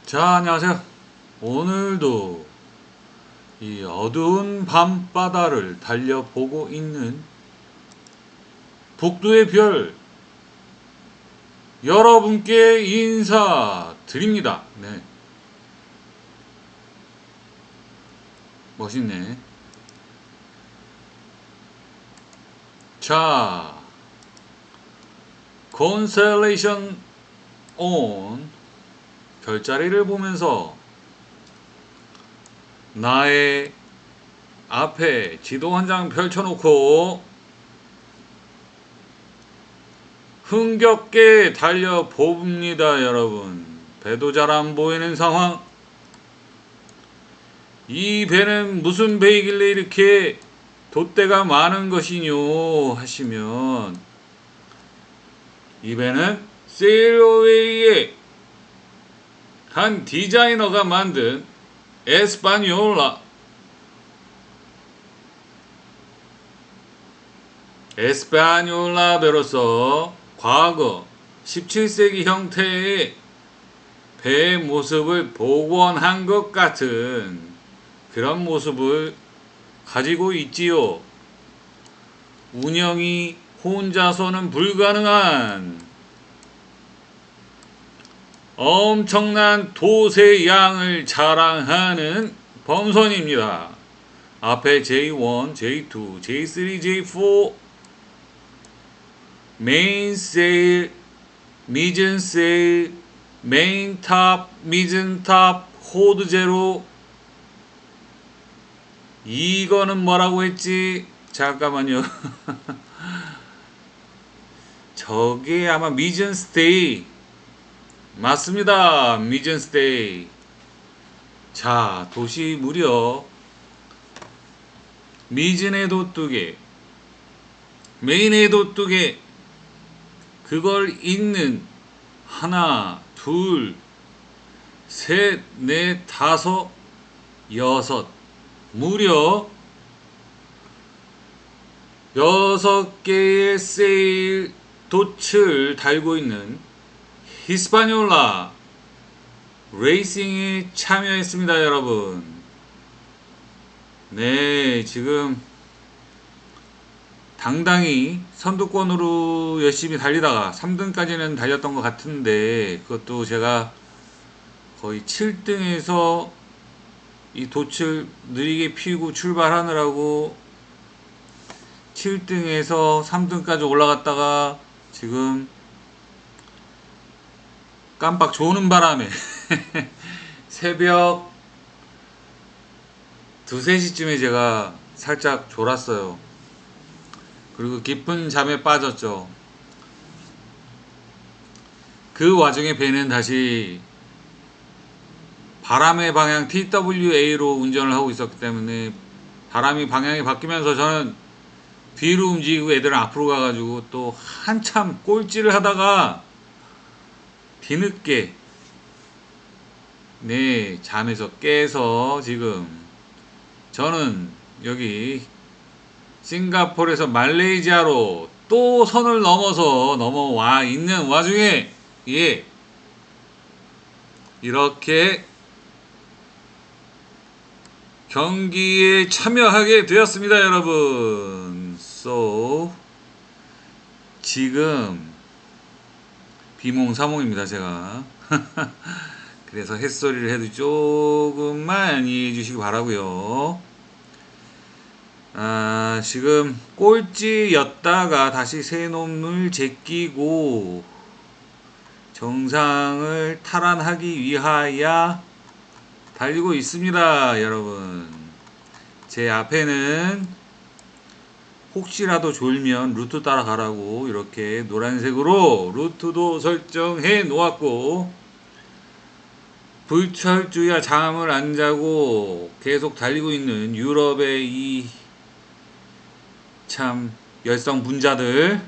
자, 안녕하세요. 오늘도 이 어두운 밤바다를 달려보고 있는 북두의 별 여러분께 인사드립니다. 네, 멋있네. 자, constellation on 별자리를 보면서 나의 앞에 지도 한 장 펼쳐놓고 흥겹게 달려봅니다, 여러분. 배도 잘 안 보이는 상황. 이 배는 무슨 배이길래 이렇게 돛대가 많은 것이뇨 하시면, 이 배는 세일어웨이의 한 디자이너가 만든 에스파뇰라 배로서 과거 17세기 형태의 배의 모습을 복원한 것 같은 그런 모습을 가지고 있지요. 운영이 혼자서는 불가능한 엄청난 돛의 양을 자랑하는 범선입니다. 앞에 J1, J2, J3, J4 메인 세일, 미즌 세일, 메인 탑, 미즌 탑, 호드 제로. 이거는 뭐라고 했지? 잠깐만요. 저게 아마 미즌 스테이 맞습니다. 미전 스테이. 자, 도시 무려 미전에도 2개, 메인에도 2개, 그걸 잇는 하나, 둘, 셋, 넷, 다섯, 여섯, 무려 6개의 세일 돛을 달고 있는 히스파뇰라 레이싱에 참여했습니다, 여러분. 네, 지금 당당히 선두권으로 열심히 달리다가 3등까지는 달렸던 것 같은데, 그것도 제가 거의 7등에서 이 돛을 느리게 피우고 출발하느라고 7등에서 3등까지 올라갔다가 지금 깜빡 조는 바람에 새벽 2, 3시쯤에 제가 살짝 졸았어요. 그리고 깊은 잠에 빠졌죠. 그 와중에 배는 다시 바람의 방향 TWA로 운전을 하고 있었기 때문에 바람이 방향이 바뀌면서 저는 뒤로 움직이고 애들은 앞으로 가가지고 또 한참 꼴찌를 하다가 뒤늦게 네, 잠에서 깨서 지금 저는 여기 싱가포르에서 말레이시아로 또 선을 넘어서 넘어와 있는 와중에 예, 이렇게 경기에 참여하게 되었습니다, 여러분. So 지금 비몽사몽입니다, 제가. 그래서 햇소리를 해도 조금만 이해해 주시기 바라고요. 지금 꼴찌였다가 다시 새 놈을 제끼고 정상을 탈환하기 위하여 달리고 있습니다, 여러분. 제 앞에는 혹시라도 졸면 루트 따라가라고 이렇게 노란색으로 루트도 설정해 놓았고, 불철주야 잠을 안 자고 계속 달리고 있는 유럽의 이 참 열성 분자들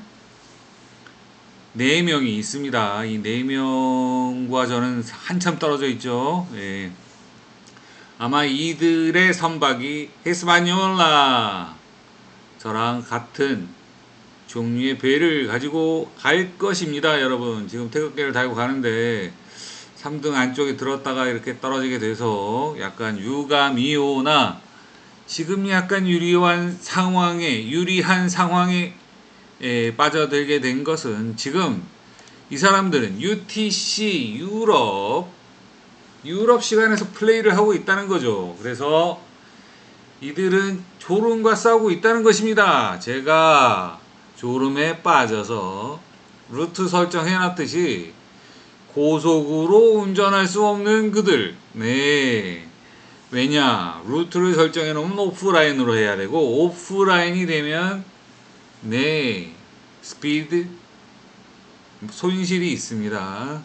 4명이 있습니다. 이 4명과 저는 한참 떨어져 있죠. 예. 아마 이들의 선박이 히스파뇰라 저랑 같은 종류의 배를 가지고 갈 것입니다, 여러분. 지금 태극기를 달고 가는데 3등 안쪽에 들었다가 이렇게 떨어지게 돼서 약간 유감이오나 지금 약간 유리한 상황에 빠져들게 된 것은 지금 이 사람들은 UTC 유럽 시간에서 플레이를 하고 있다는 거죠. 그래서 이들은 졸음과 싸우고 있다는 것입니다. 제가 졸음에 빠져서 루트 설정해놨듯이 고속으로 운전할 수 없는 그들. 네. 왜냐? 루트를 설정해 놓으면 오프라인으로 해야 되고, 오프라인이 되면, 네. 스피드 손실이 있습니다.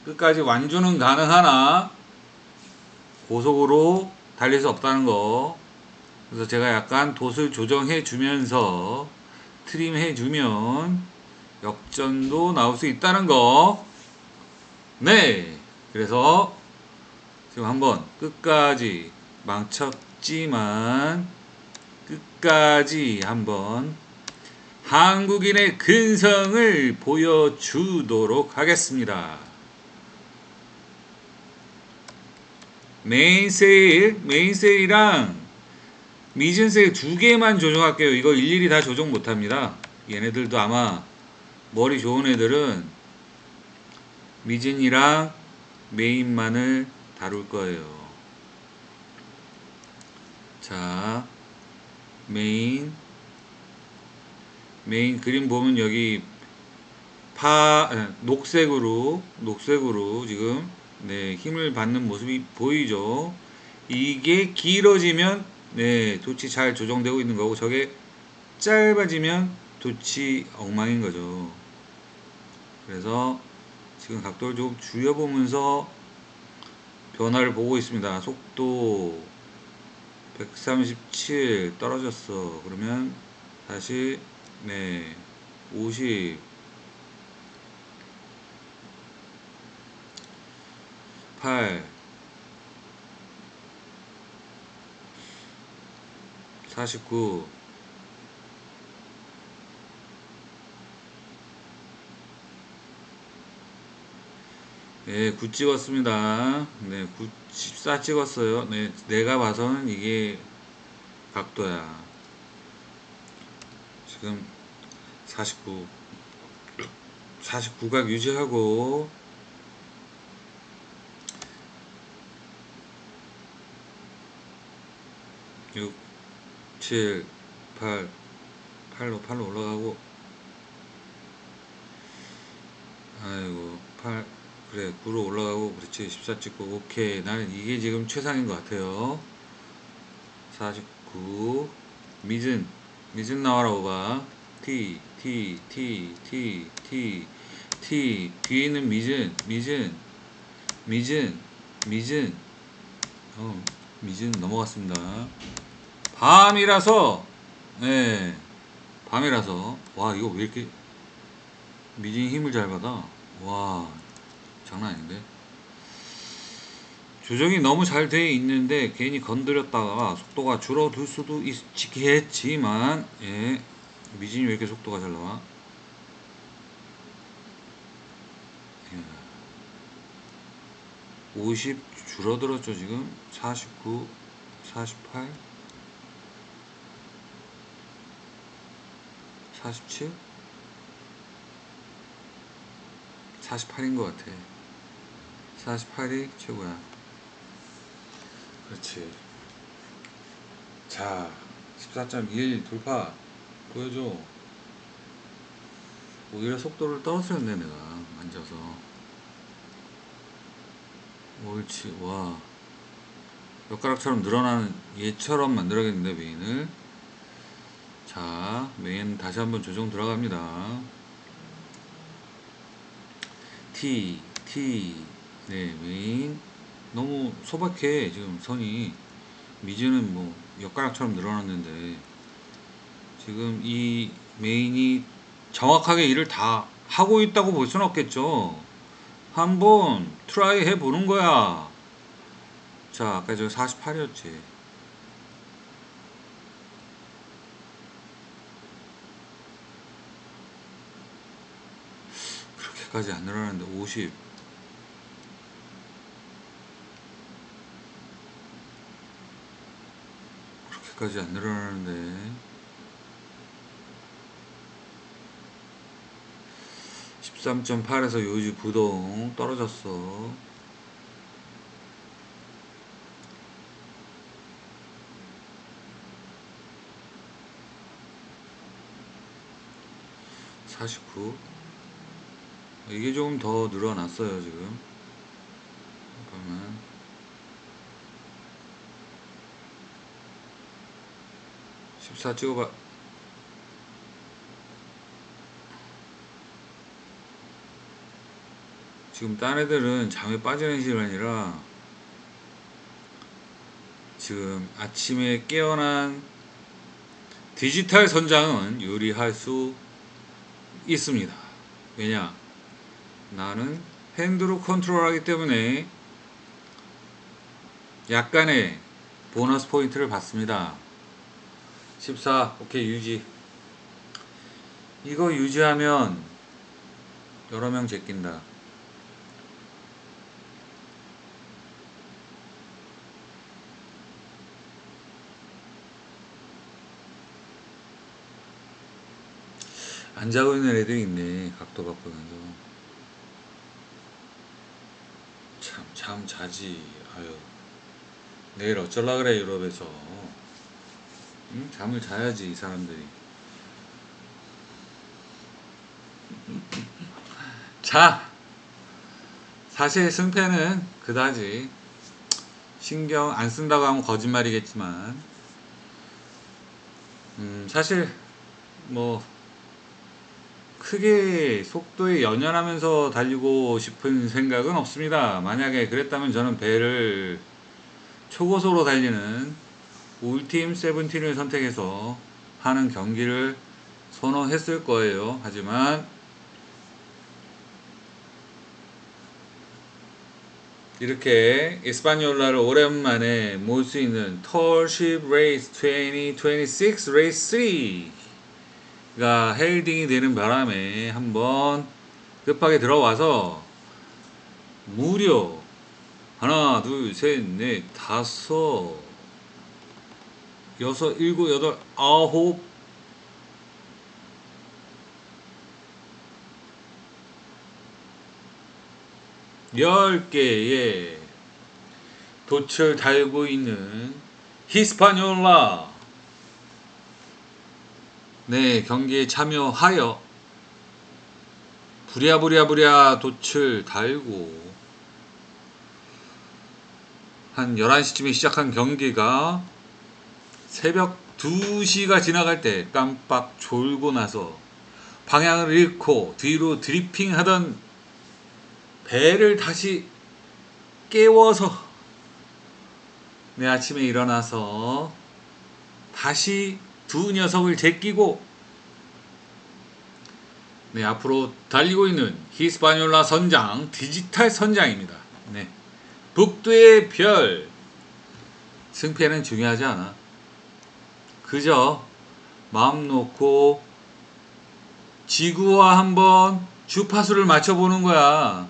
끝까지 완주는 가능하나, 고속으로 달릴 수 없다는 거. 그래서 제가 약간 돛을 조정해 주면서 트림해 주면 역전도 나올 수 있다는 거. 네. 그래서 지금 한번 끝까지 망쳤지만 끝까지 한번 한국인의 근성을 보여주도록 하겠습니다. 메인 세일이랑 미진 세일 두 개만 조정할게요. 이거 일일이 다 조정 못합니다. 얘네들도 아마 머리 좋은 애들은 미진이랑 메인만을 다룰 거예요. 자, 메인 그림 보면 여기 녹색으로 지금 네, 힘을 받는 모습이 보이죠. 이게 길어지면 네, 돛이 잘 조정되고 있는 거고, 저게 짧아지면 돛이 엉망인 거죠. 그래서 지금 각도를 좀 줄여보면서 변화를 보고 있습니다. 속도 137 떨어졌어. 그러면 다시 네, 50 8 49 네, 9 찍었습니다. 네, 14 찍었어요. 네, 내가 봐서는 이게 각도야. 지금 49각 유지하고 6 7 8 8로 올라가고, 아이고 8 그래 9로 올라가고, 그렇지 14 찍고. 오케이, 나는 이게 지금 최상인 것 같아요. 49 미즌 나와라. 오바 T 뒤에 있는 미즌 미즌 넘어갔습니다. 밤이라서 네, 밤이라서 와, 이거 왜 이렇게 미진이 힘을 잘 받아. 와, 장난 아닌데. 조정이 너무 잘 돼 있는데 괜히 건드렸다가 속도가 줄어들 수도 있겠지만, 예, 미진이 왜 이렇게 속도가 잘 나와? 50 줄어들었죠. 지금 49 48 47 48인 것 같아. 48이 최고야. 그렇지. 자, 14.1 돌파 보여줘. 오히려 속도를 떨어뜨렸네, 내가 앉아서. 옳지. 와, 젓가락처럼 늘어나는 얘처럼 만들어야겠는데, 메인을. 자, 메인 다시 한번 조정 들어갑니다. T 네, 메인 너무 소박해. 지금 선이. 미즈는 뭐 엿가락처럼 늘어났는데, 지금 이 메인이 정확하게 일을 다 하고 있다고 볼 수는 없겠죠. 한번 트라이 해보는 거야. 자, 아까 저 48이었지. 그렇게 그렇게까지 안 늘어나는데 50. 그렇게까지 안 늘어나는데 13.8에서 요지 부동 떨어졌어. 49. 이게 조금 더 늘어났어요 지금. 잠깐만. 14 찍어봐. 지금 딴 애들은 잠에 빠지는 시간이라 지금 아침에 깨어난 디지털 선장은 요리할 수 있습니다. 왜냐? 나는 핸드로 컨트롤하기 때문에 약간의 보너스 포인트를 받습니다. 14 오케이 유지. 이거 유지하면 여러 명 제낀다. 안 자고 있는 애들이 있네. 각도 바꾸면서. 참, 잠 자지. 아유. 내일 어쩔라 그래, 유럽에서. 응? 잠을 자야지, 이 사람들이. 자! 사실 승패는 그다지 신경 안 쓴다고 하면 거짓말이겠지만, 사실, 뭐, 크게 속도에 연연하면서 달리고 싶은 생각은 없습니다. 만약에 그랬다면 저는 배를 초고속으로 달리는 울팀 세븐틴을 선택해서 하는 경기를 선호했을 거예요. 하지만 이렇게 에스파뇰라를 오랜만에 몰 수 있는 털십 레이스 2026 레이스 3가 헬딩이 되는 바람에 한번 급하게 들어와서 무려 하나, 둘, 셋, 넷, 다섯, 여섯, 일곱, 여덟, 아홉, 열 개의 돛을 달고 있는 히스파뇰라 네 경기에 참여하여 부랴부랴 돛을 달고 한 11시쯤에 시작한 경기가 새벽 2시가 지나갈 때 깜빡 졸고 나서 방향을 잃고 뒤로 드리핑 하던 배를 다시 깨워서 내 아침에 일어나서 다시 두 녀석을 제끼고 네 앞으로 달리고 있는 히스파뇰라 선장 디지털 선장입니다. 네 북두의 별. 승패는 중요하지 않아. 그저 마음 놓고 지구와 한번 주파수를 맞춰보는 거야.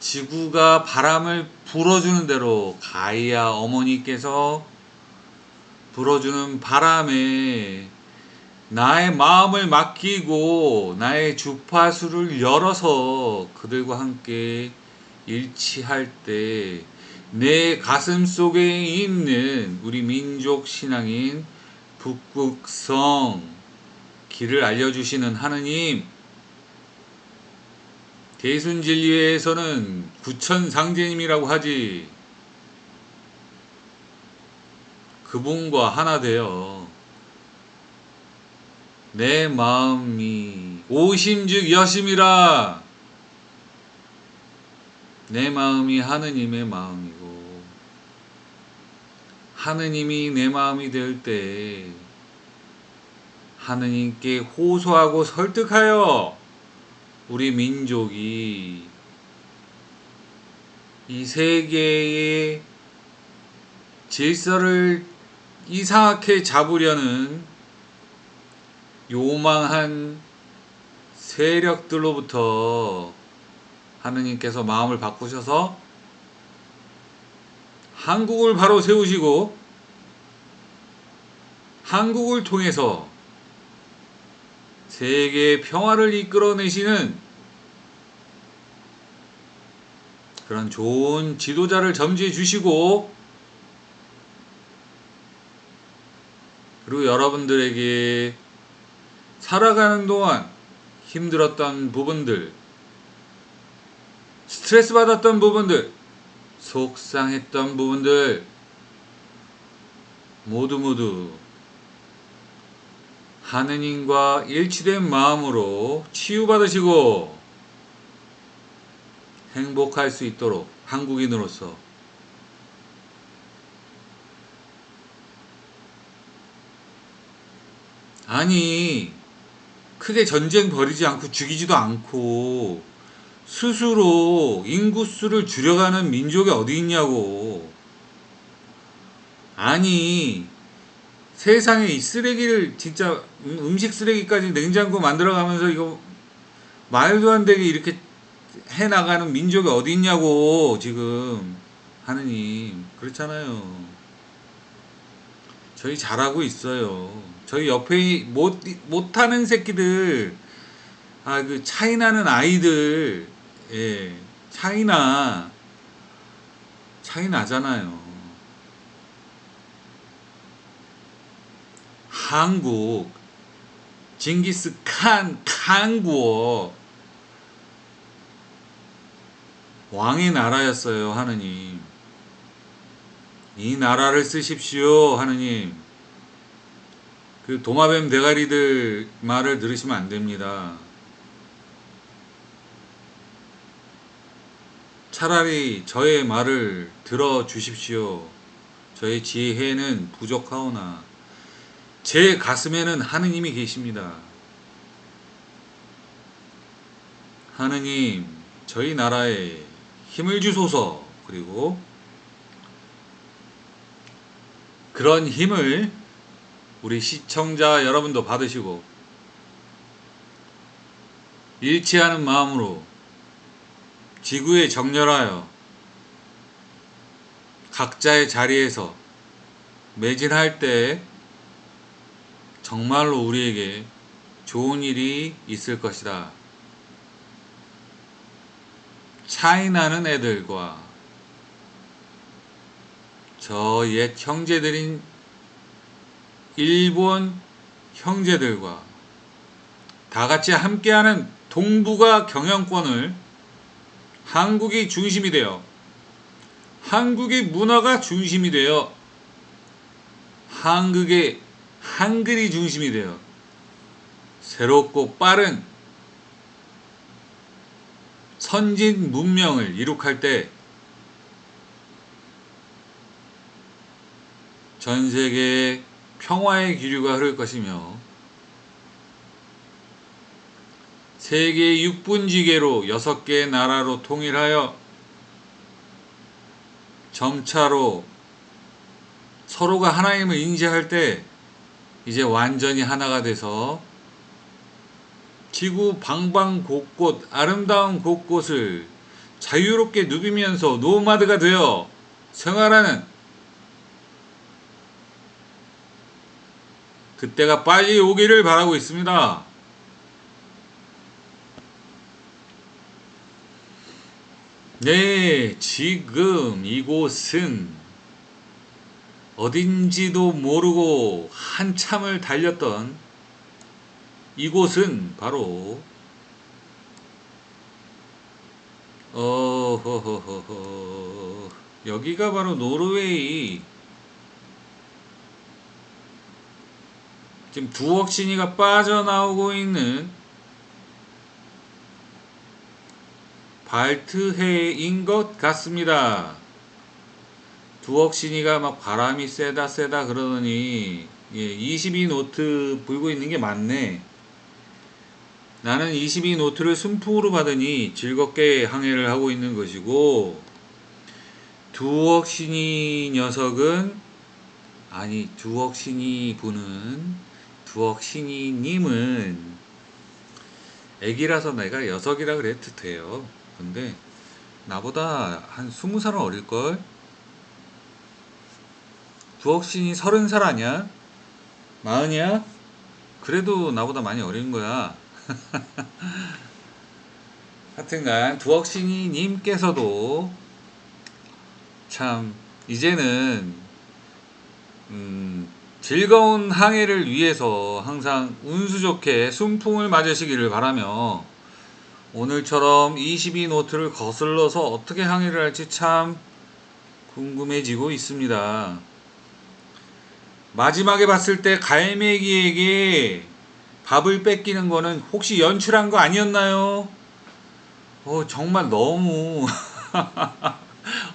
지구가 바람을 불어주는 대로 가이아 어머니께서 불어주는 바람에 나의 마음을 맡기고 나의 주파수를 열어서 그들과 함께 일치할 때 내 가슴 속에 있는 우리 민족 신앙인 북극성 길을 알려주시는 하느님, 대순진리회에서는 구천상제님이라고 하지. 그분과 하나 되어 내 마음이 오심즉 여심이라. 내 마음이 하느님의 마음이고 하느님이 내 마음이 될 때 하느님께 호소하고 설득하여 우리 민족이 이 세계의 질서를 이상하게 잡으려는 요망한 세력들로부터 하느님께서 마음을 바꾸셔서 한국을 바로 세우시고 한국을 통해서 세계의 평화를 이끌어내시는 그런 좋은 지도자를 점지해 주시고, 그리고 여러분들에게 살아가는 동안 힘들었던 부분들, 스트레스 받았던 부분들, 속상했던 부분들 모두 하느님과 일치된 마음으로 치유받으시고 행복할 수 있도록 한국인으로서 아니 크게 전쟁 벌이지 않고 죽이지도 않고 스스로 인구수를 줄여가는 민족이 어디 있냐고. 아니 세상에 이 쓰레기를 진짜 음식 쓰레기까지 냉장고 만들어가면서 이거 말도 안 되게 이렇게 해나가는 민족이 어디 있냐고. 지금 하느님 그렇잖아요. 저희 잘하고 있어요. 저희 옆에 못하는 새끼들, 그 차이나는 아이들, 예, 차이 나잖아요. 한국, 징기스 칸구어 왕의 나라였어요, 하느님. 이 나라를 쓰십시오, 하느님. 그 도마뱀 대가리들 말을 들으시면 안 됩니다. 차라리 저의 말을 들어 주십시오. 저의 지혜는 부족하오나 제 가슴에는 하느님이 계십니다. 하느님, 저희 나라에 힘을 주소서. 그리고 그런 힘을 우리 시청자 여러분도 받으시고 일치하는 마음으로 지구에 정렬하여 각자의 자리에서 매진할 때 정말로 우리에게 좋은 일이 있을 것이다. 차이 나는 애들과 저 옛 형제들인 일본 형제들과 다 같이 함께하는 동북아 경영권을 한국이 중심이 되어, 한국의 문화가 중심이 되어, 한국의 한글이 중심이 되어 새롭고 빠른 선진 문명을 이룩할 때 전 세계에 평화의 기류가 흐를 것이며 세계 6분지계로 6개의 나라로 통일하여 점차로 서로가 하나님을 인지할 때 이제 완전히 하나가 돼서 지구 방방 곳곳 아름다운 곳곳을 자유롭게 누비면서 노마드가 되어 생활하는 그때가 빨리 오기를 바라고 있습니다. 네, 지금 이곳은 어딘지도 모르고 한참을 달렸던 이곳은 바로 여기가 바로 노르웨이. 지금 두억 신이가 빠져나오고 있는 발트해인 것 같습니다. 두억 신이가 막 바람이 세다 그러더니 22노트 불고 있는 게 맞네. 나는 22노트를 순풍으로 받으니 즐겁게 항해를 하고 있는 것이고, 두억 신이 녀석은 두억 신이 분은 두억 신이님은 애기라서 내가 녀석이라 그래도 돼요. 근데 나보다 한 20살은 어릴걸? 두억신이 30살 아니야? 마흔이야? 그래도 나보다 많이 어린 거야. 하여튼간 두억신이 님께서도 참 이제는 즐거운 항해를 위해서 항상 운수 좋게 순풍을 맞으시기를 바라며 오늘처럼 22 노트를 거슬러서 어떻게 항해를 할지 참 궁금해지고 있습니다. 마지막에 봤을 때 갈매기에게 밥을 뺏기는 거는 혹시 연출한 거 아니었나요? 정말 너무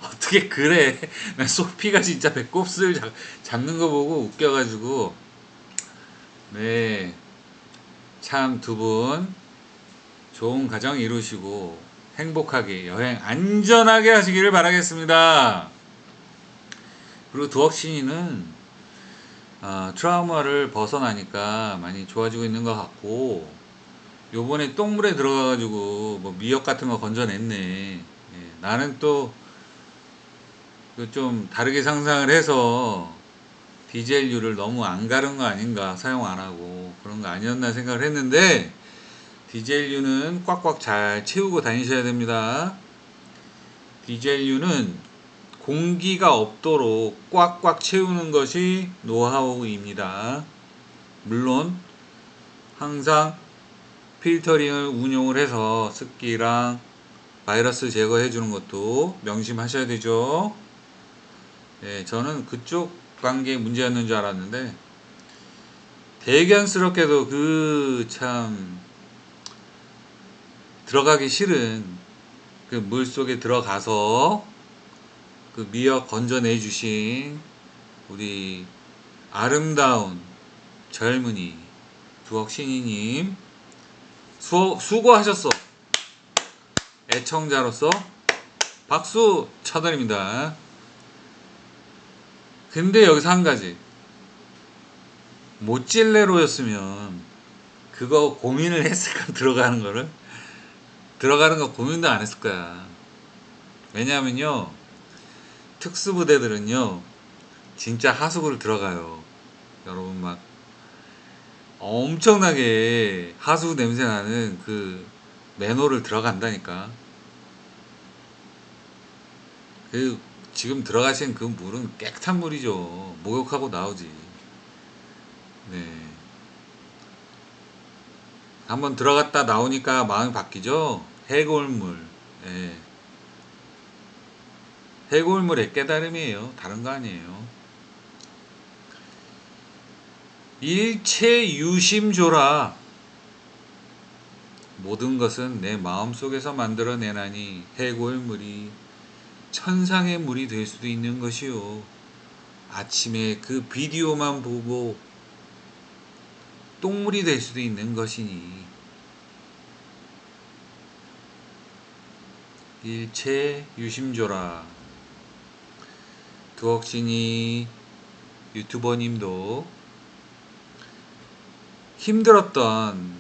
어떻게 그래. 소피가 진짜 배꼽을 잡는 거 보고 웃겨가지고 네, 참 두 분 좋은 가정 이루시고 행복하게 여행 안전하게 하시기를 바라겠습니다. 그리고 두억신이는 트라우마를 벗어나니까 많이 좋아지고 있는 것 같고 요번에 똥물에 들어가가지고 뭐 미역 같은 거 건져냈네. 예, 나는 또 좀 다르게 상상을 해서 디젤유를 너무 안 가른 거 아닌가, 사용 안 하고 그런 거 아니었나 생각을 했는데 디젤유는 꽉꽉 잘 채우고 다니셔야 됩니다. 디젤유는 공기가 없도록 꽉꽉 채우는 것이 노하우입니다. 물론 항상 필터링을 운용을 해서 습기랑 바이러스 제거해 주는 것도 명심하셔야 되죠. 예, 저는 그쪽 관계에 문제였는 줄 알았는데 대견스럽게도 그 참 들어가기 싫은 그 물 속에 들어가서 그 미역 건져내 주신 우리 아름다운 젊은이 두억신이님 수고하셨어. 애청자로서 박수 쳐드립니다. 근데 여기서 한 가지, 모찔레로였으면 그거 고민을 했을까? 들어가는 거 고민도 안 했을 거야. 왜냐면요 특수부대들은요 진짜 하수구를 들어가요. 여러분 막 엄청나게 하수구 냄새 나는 그 맨홀을 들어간다니까. 그 지금 들어가신 그 물은 깨끗한 물이죠. 목욕하고 나오지. 네. 한번 들어갔다 나오니까 마음이 바뀌죠. 해골물. 예. 해골물의 깨달음이에요. 다른 거 아니에요. 일체 유심조라. 모든 것은 내 마음속에서 만들어내나니 해골물이 천상의 물이 될 수도 있는 것이요. 아침에 그 비디오만 보고 똥물이 될 수도 있는 것이니 일체 유심조라. 두억신이 유튜버님도 힘들었던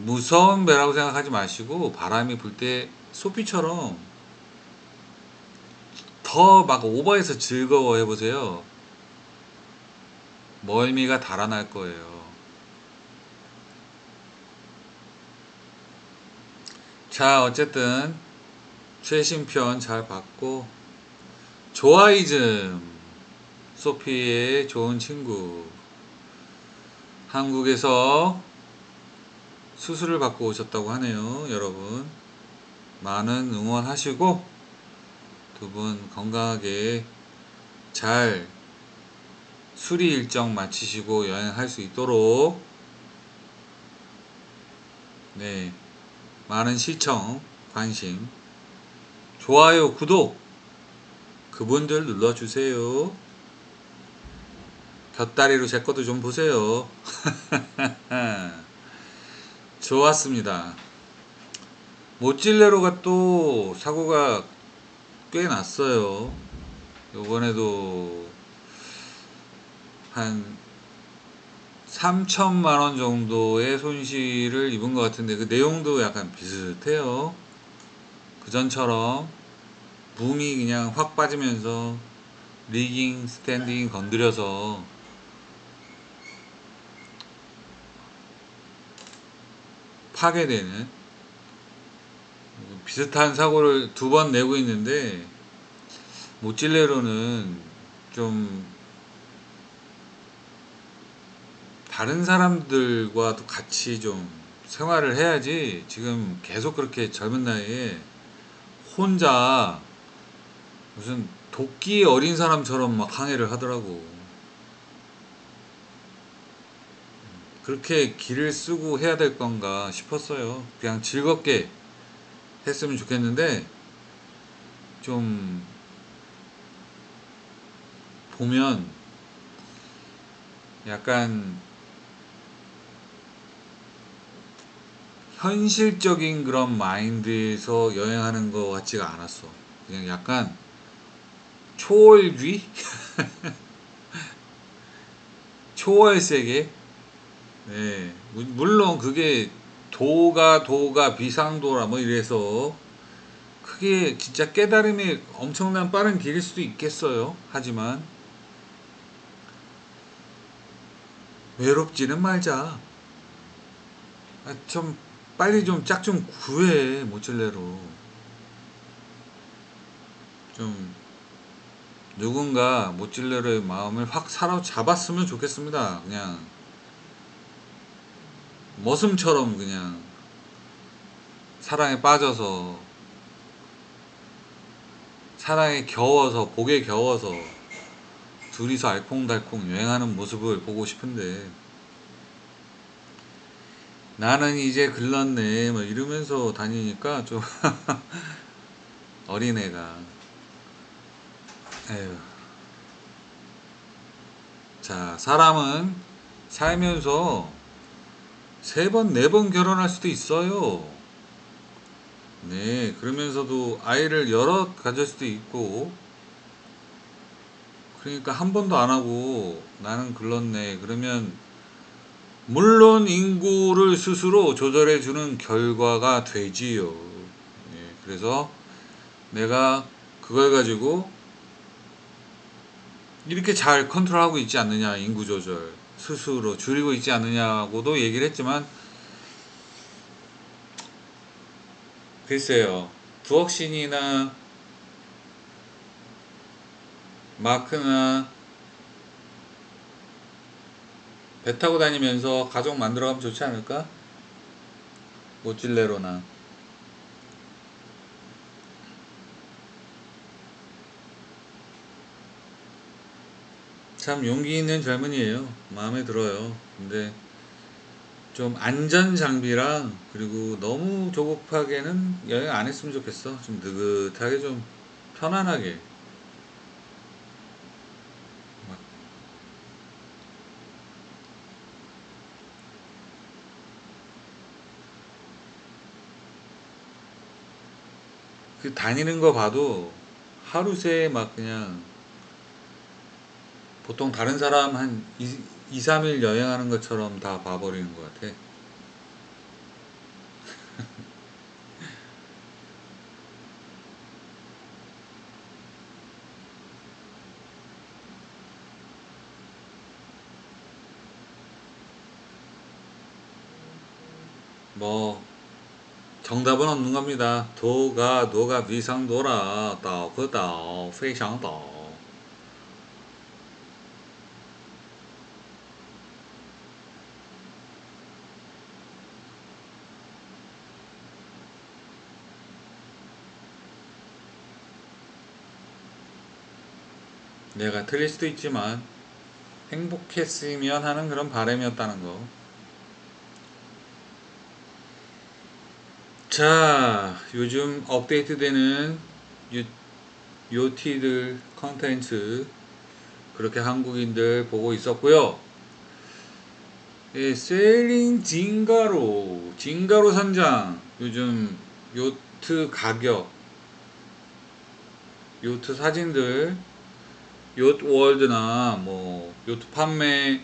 무서운 배라고 생각하지 마시고 바람이 불 때 소피처럼 더 막 오버해서 즐거워 해보세요. 멀미가 달아날 거예요. 자, 어쨌든 최신 편 잘 봤고 조아이즘 소피의 좋은 친구 한국에서 수술을 받고 오셨다고 하네요. 여러분 많은 응원하시고 두 분 건강하게 잘 수리 일정 마치시고 여행할 수 있도록 네, 많은 시청, 관심, 좋아요, 구독 그분들 눌러주세요. 곁다리로 제 것도 좀 보세요. 좋았습니다. 모찔레로가 또 사고가 꽤 났어요. 요번에도 한 3천만 원 정도의 손실을 입은 것 같은데 그 내용도 약간 비슷해요. 그전처럼 붐이 그냥 확 빠지면서 리깅, 스탠딩 건드려서 파괴되는 비슷한 사고를 두 번 내고 있는데, 모찔레로는 좀 다른 사람들과도 같이 좀 생활을 해야지, 지금 계속 그렇게 젊은 나이에 혼자 무슨 도끼 어린 사람처럼 막 항해를 하더라고. 그렇게 길을 쓰고 해야 될 건가 싶었어요. 그냥 즐겁게 했으면 좋겠는데, 좀 보면 약간 현실적인 그런 마인드에서 여행하는 것 같지가 않았어. 그냥 약간 초월주의? 초월 세계? 네. 물론 그게 도가 비상도라 뭐 이래서 그게 진짜 깨달음이 엄청난 빠른 길일 수도 있겠어요. 하지만 외롭지는 말자. 좀 빨리 좀 짝 좀 구해, 모찔레로. 좀 누군가 모찔레로의 마음을 확 사로잡았으면 좋겠습니다. 그냥 머슴처럼 그냥 사랑에 빠져서, 사랑에 겨워서, 복에 겨워서 둘이서 알콩달콩 여행하는 모습을 보고 싶은데, 나는 이제 글렀네 뭐 이러면서 다니니까 좀 어린애가. 에휴. 자, 사람은 살면서 세 번, 네 번 결혼할 수도 있어요. 네, 그러면서도 아이를 여럿 가질 수도 있고, 그러니까 한 번도 안 하고 나는 글렀네. 그러면 물론 인구를 스스로 조절해 주는 결과가 되지요. 예, 그래서 내가 그걸 가지고 이렇게 잘 컨트롤하고 있지 않느냐, 인구 조절 스스로 줄이고 있지 않느냐고도 얘기를 했지만, 글쎄요, 부엌신이나 마크나 배 타고 다니면서 가족 만들어가면 좋지 않을까? 모찔레로나. 참 용기 있는 젊은이에요. 마음에 들어요. 근데 좀 안전 장비랑, 그리고 너무 조급하게는 여행 안 했으면 좋겠어. 좀 느긋하게, 좀 편안하게. 막 그 다니는 거 봐도 하루 새에 막 그냥 보통 다른 사람 한 2, 3일 여행하는 것처럼 다 봐버리는 것 같아. 뭐 정답은 없는 겁니다. 도가 비상도라, 岛和岛非常岛. 내가 틀릴 수도 있지만 행복했으면 하는 그런 바람이었다는 거. 자, 요즘 업데이트되는 요티들 컨텐츠, 그렇게 한국인들 보고 있었고요. 예, 세일링 징가로 선장, 요즘 요트 가격, 요트 사진들, 요트월드나 뭐 요트 판매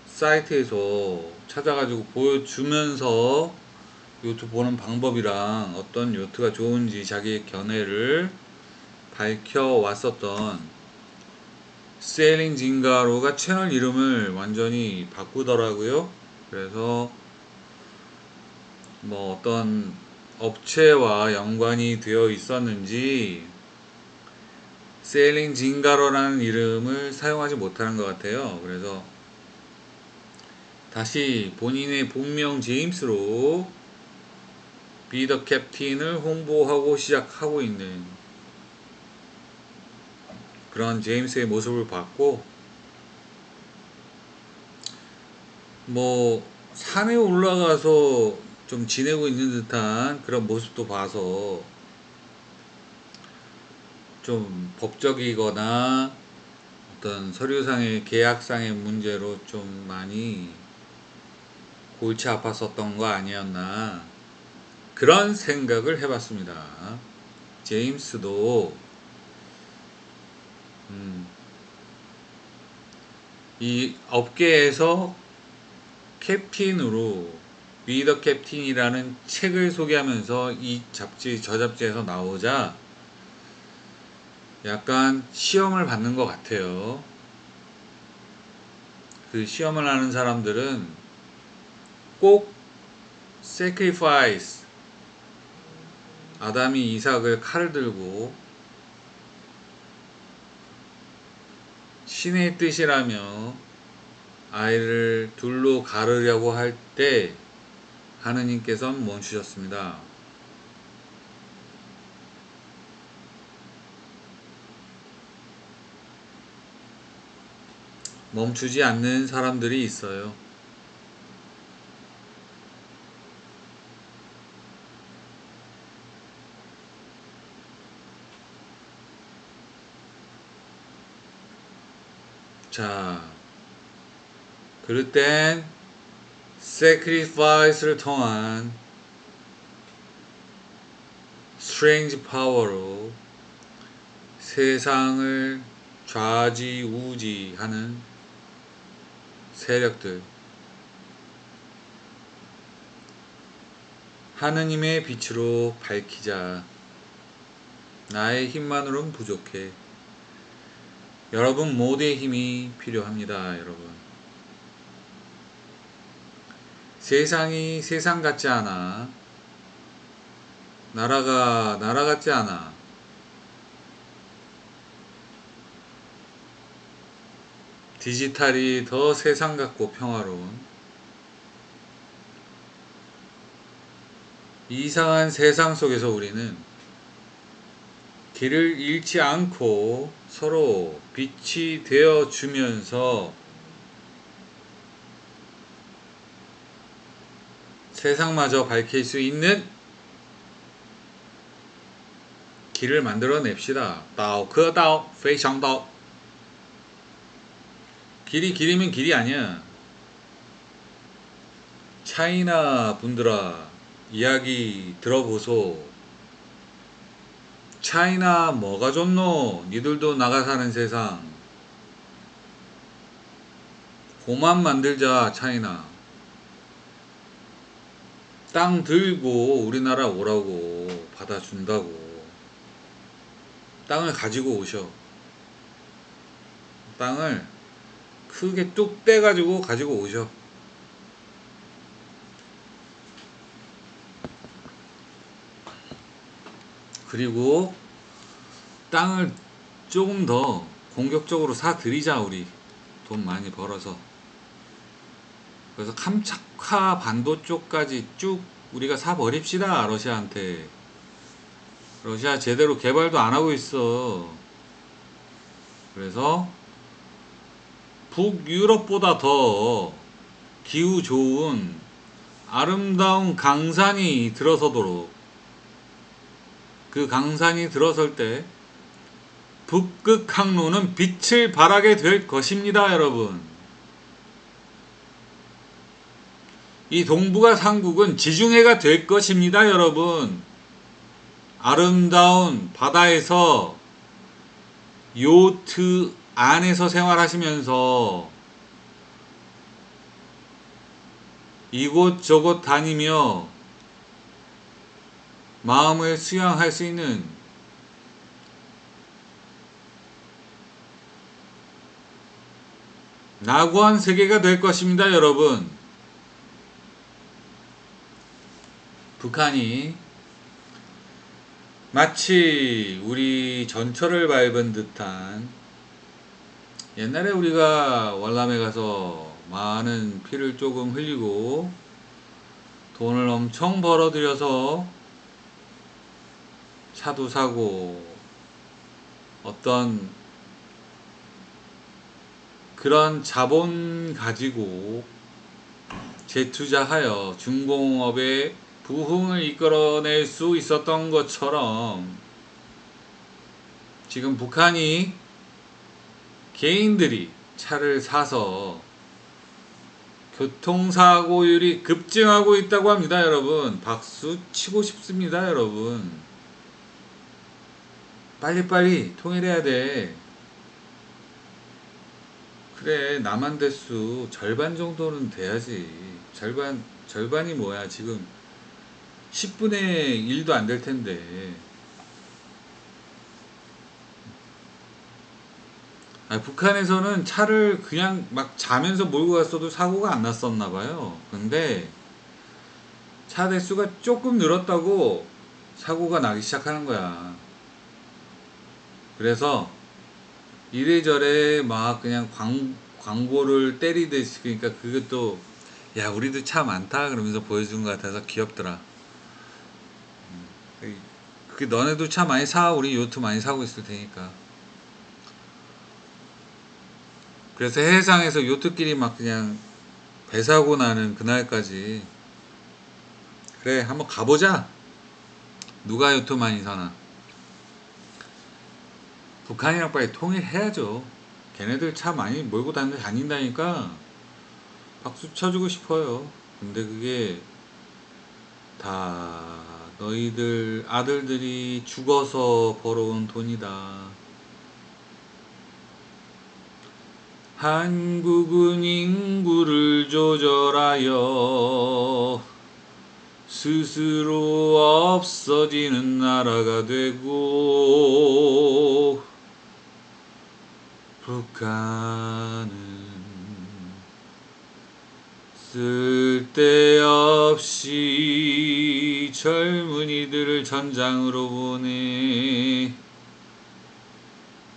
사이트에서 찾아가지고 보여주면서 요트 보는 방법이랑 어떤 요트가 좋은지 자기의 견해를 밝혀왔었던 세일링 징가로가 채널 이름을 완전히 바꾸더라고요. 그래서 뭐 어떤 업체와 연관이 되어 있었는지 세일링 징가로라는 이름을 사용하지 못하는 것 같아요. 그래서 다시 본인의 본명 제임스로 비더 캡틴을 홍보하고 시작하고 있는 그런 제임스의 모습을 봤고, 뭐 산에 올라가서 좀 지내고 있는 듯한 그런 모습도 봐서 좀 법적이거나 어떤 서류상의 계약상의 문제로 좀 많이 골치 아팠었던 거 아니었나, 그런 생각을 해봤습니다. 제임스도 이 업계에서 캡틴으로 위더 캡틴이라는 책을 소개하면서 이 잡지, 저 잡지에서 나오자 약간 시험을 받는 것 같아요. 그 시험을 하는 사람들은 꼭 sacrifice, 아담이 이삭을 칼을 들고 신의 뜻이라며 아이를 둘로 가르려고 할 때 하느님께서는 멈추셨습니다. 멈추지 않는 사람들이 있어요. 자, 그럴 땐 sacrifice를 통한 strange power로 세상을 좌지우지하는 세력들, 하느님의 빛으로 밝히자. 나의 힘만으로는 부족해. 여러분 모두의 힘이 필요합니다. 여러분, 세상이 세상 같지 않아. 나라가 나라 같지 않아. 디지털이 더 세상 같고 평화로운 이상한 세상 속에서 우리는 길을 잃지 않고 서로 빛이 되어 주면서 세상마저 밝힐 수 있는 길을 만들어냅시다. 道可道非常道. 길이 길이면 길이 아니야. 차이나 분들아, 이야기 들어보소. 차이나 뭐가 좋노? 니들도 나가 사는 세상. 고만 만들자. 차이나 땅 들고 우리나라 오라고. 받아준다고. 땅을 가지고 오셔. 땅을 크게 뚝 떼가지고 가지고 오셔. 그리고 땅을 조금 더 공격적으로 사들이자. 우리 돈 많이 벌어서. 그래서 캄차카 반도 쪽까지 쭉 우리가 사버립시다. 러시아한테. 러시아 제대로 개발도 안 하고 있어. 그래서 북유럽보다 더 기후 좋은 아름다운 강산이 들어서도록, 그 강산이 들어설 때 북극 항로는 빛을 발하게 될 것입니다. 여러분, 이 동북아 삼국은 지중해가 될 것입니다. 여러분, 아름다운 바다에서 요트 안에서 생활하시면서 이곳저곳 다니며 마음을 수양할 수 있는 낙원 세계가 될 것입니다, 여러분. 북한이 마치 우리 전철을 밟은 듯한, 옛날에 우리가 월남에 가서 많은 피를 조금 흘리고 돈을 엄청 벌어들여서 차도 사고 어떤 그런 자본 가지고 재투자하여 중공업의 부흥을 이끌어낼 수 있었던 것처럼, 지금 북한이 개인들이 차를 사서 교통사고율이 급증하고 있다고 합니다, 여러분. 박수 치고 싶습니다, 여러분. 빨리빨리 통일해야 돼. 그래, 남한 대수 절반 정도는 돼야지. 절반이 뭐야, 지금 10분의 1도 안 될 텐데. 아니, 북한에서는 차를 그냥 막 자면서 몰고 갔어도 사고가 안 났었나 봐요. 근데 차 대수가 조금 늘었다고 사고가 나기 시작하는 거야. 그래서 이래저래 막 그냥 광고를 때리듯이, 그러니까 그것도 야 우리도 차 많다 그러면서 보여준 것 같아서 귀엽더라. 그게 너네도 차 많이 사, 우리 요트 많이 사고 있을 테니까. 그래서 해상에서 요트끼리 막 그냥 배 사고 나는 그날까지, 그래 한번 가보자. 누가 요트 많이 사나. 북한이랑 빨리 통일해야죠. 걔네들 차 많이 몰고 다닌다니까 박수 쳐주고 싶어요. 근데 그게 다 너희들 아들들이 죽어서 벌어온 돈이다. 한국은 인구를 조절하여 스스로 없어지는 나라가 되고, 북한은 쓸데없이 젊은이들을 전장으로 보내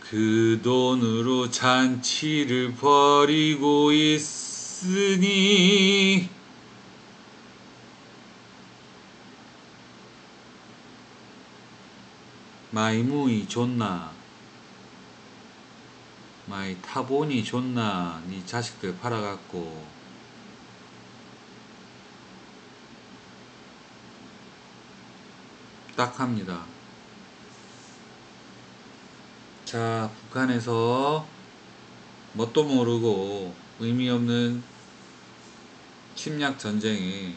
그 돈으로 잔치를 벌이고 있으니 마이 무이 존나 마이 타보니 존나 니 자식들 팔아갖고 딱 합니다. 자, 북한에서 뭣도 모르고 의미 없는 침략 전쟁에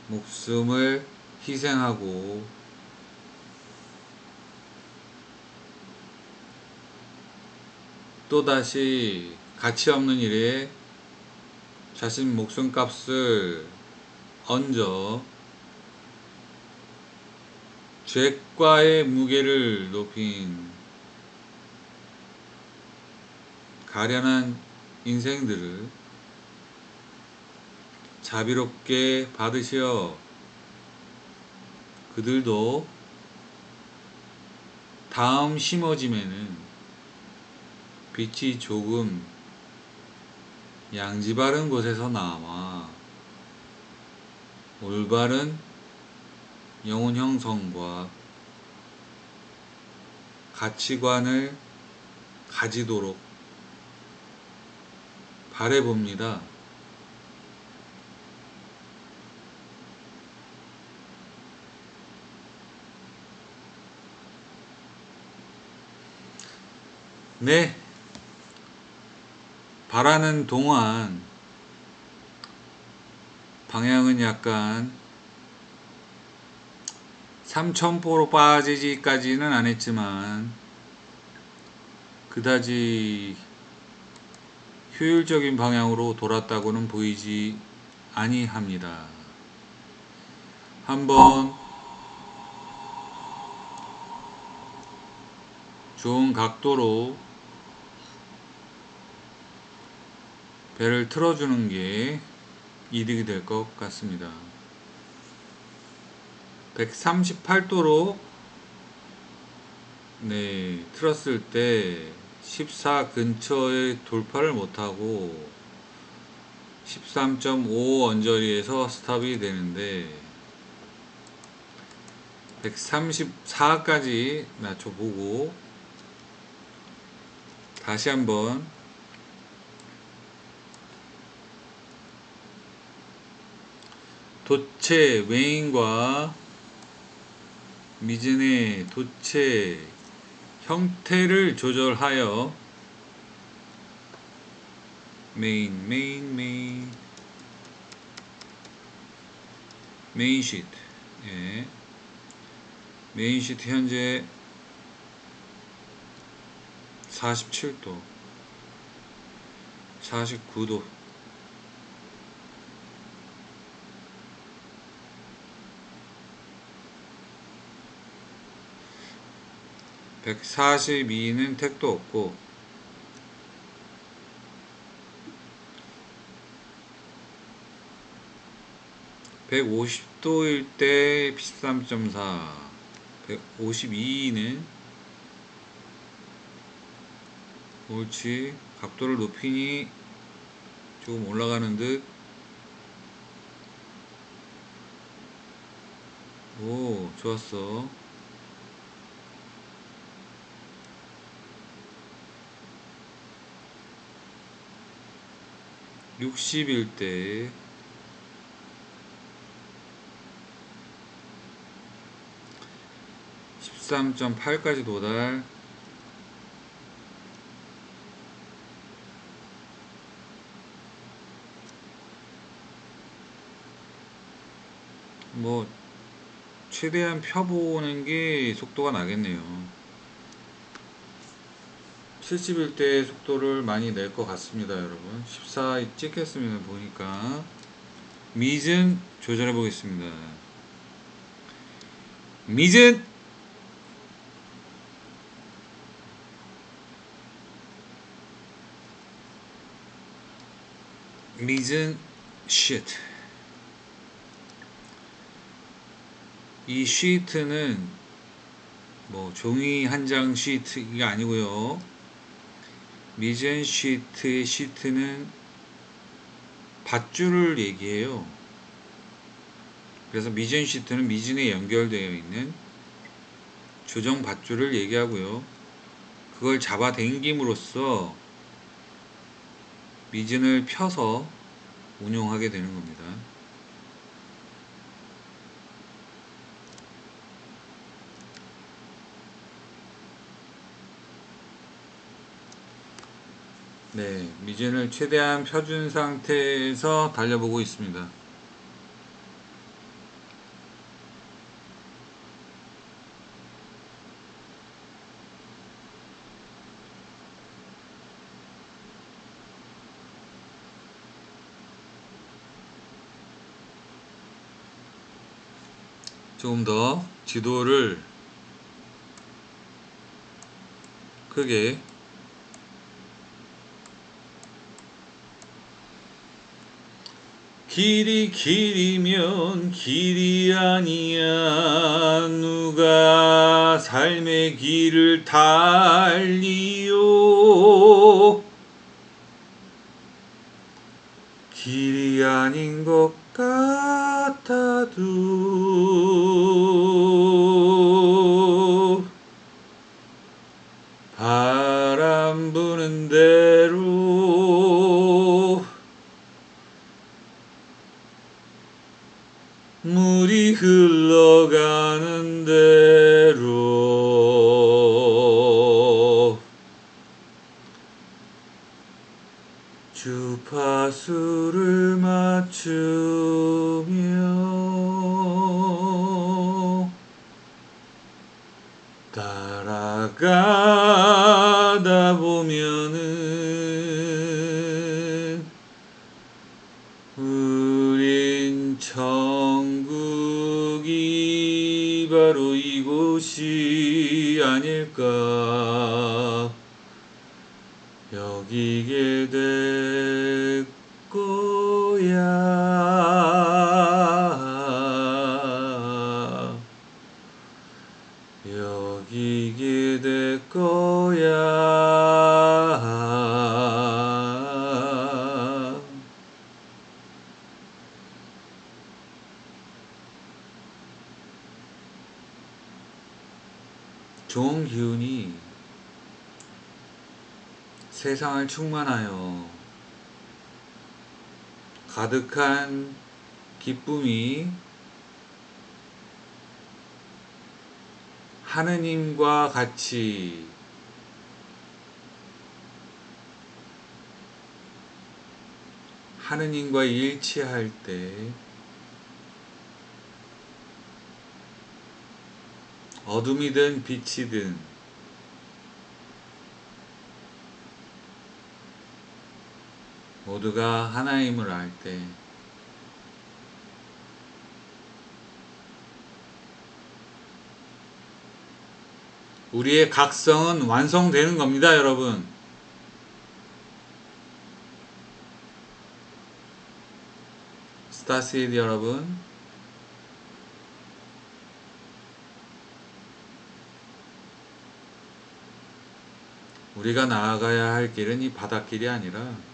목숨을 희생하고 또다시 가치 없는 일에 자신 목숨값을 얹어 죄과의 무게를 높인 가련한 인생들을 자비롭게 받으시어 그들도 다음 심어짐에는 빛이 조금 양지 바른 곳에서 나와 올바른 영혼 형성과 가치관을 가지도록 바라봅니다. 네, 바라는 동안 방향은 약간 삼천포로 빠지지까지는 안 했지만 그다지 효율적인 방향으로 돌았다고는 보이지 아니합니다. 한번 좋은 각도로 배를 틀어주는 게 이득이 될 것 같습니다. 138도로 틀었을 때 14 근처에 돌파를 못하고 13.5 언저리에서 스탑이 되는데 134까지 낮춰보고 다시 한번 도체 메인과 미진의 도체 형태를 조절하여 메인 시트, 예. 메인 시트 현재 47도 49도 142는 택도 없고 150도일 때 13.4 152는 옳지. 각도를 높이니 조금 올라가는 듯. 오, 좋았어. (60일) 때 13.8까지 도달. 뭐 최대한 펴보는 게 속도가 나겠네요. 70일 때 속도를 많이 낼 것 같습니다, 여러분. 14 찍혔으면 보니까 미진 조절해 보겠습니다. 미진 시트. 이 시트는 뭐 종이 한 장 시트가 아니고요. 미젠 시트의 시트는 밧줄을 얘기해요. 그래서 미젠 시트는 미진에 연결되어 있는 조정 밧줄을 얘기하고요. 그걸 잡아 당김으로써 미진을 펴서 운용하게 되는 겁니다. 네, 미진을 최대한 펴준 상태에서 달려보고 있습니다. 조금 더 지도를 크게 길이 길이면 길이 아니야 누가 삶의 길을 달리요 길이 아닌 것 같아도 바람 부는 대로 물이 흘러가는 대로 주파수를 맞추며 따라가다 보면은 우린 천국에 곳이 아닐까. 여기게 될 거야. 여기게 될 거야. 좋은 기운이 세상을 충만하여 가득한 기쁨이 하느님과 같이 하느님과 일치할 때 어둠이든 빛이든 모두가 하나임을 알 때 우리의 각성은 완성되는 겁니다, 여러분. 스타시드 여러분, 우리가 나아가야 할 길은 이 바닷길이 아니라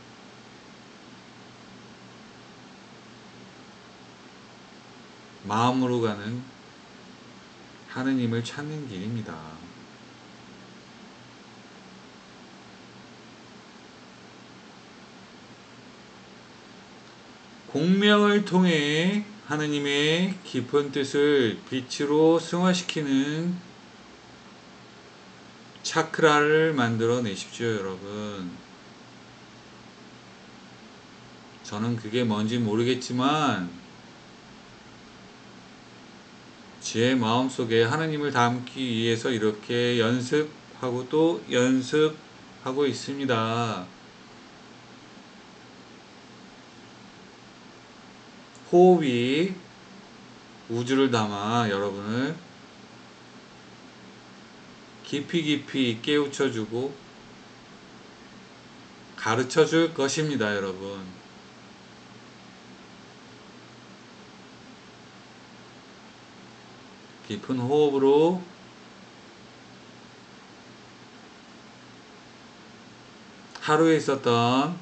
마음으로 가는 하느님을 찾는 길입니다. 공명을 통해 하느님의 깊은 뜻을 빛으로 승화시키는 차크라를 만들어 내십시오, 여러분. 저는 그게 뭔지 모르겠지만 제 마음속에 하느님을 담기 위해서 이렇게 연습하고 또 연습하고 있습니다. 호흡이 우주를 담아 여러분을 깊이 깊이 깨우쳐주고 가르쳐줄 것입니다, 여러분. 깊은 호흡으로 하루에 있었던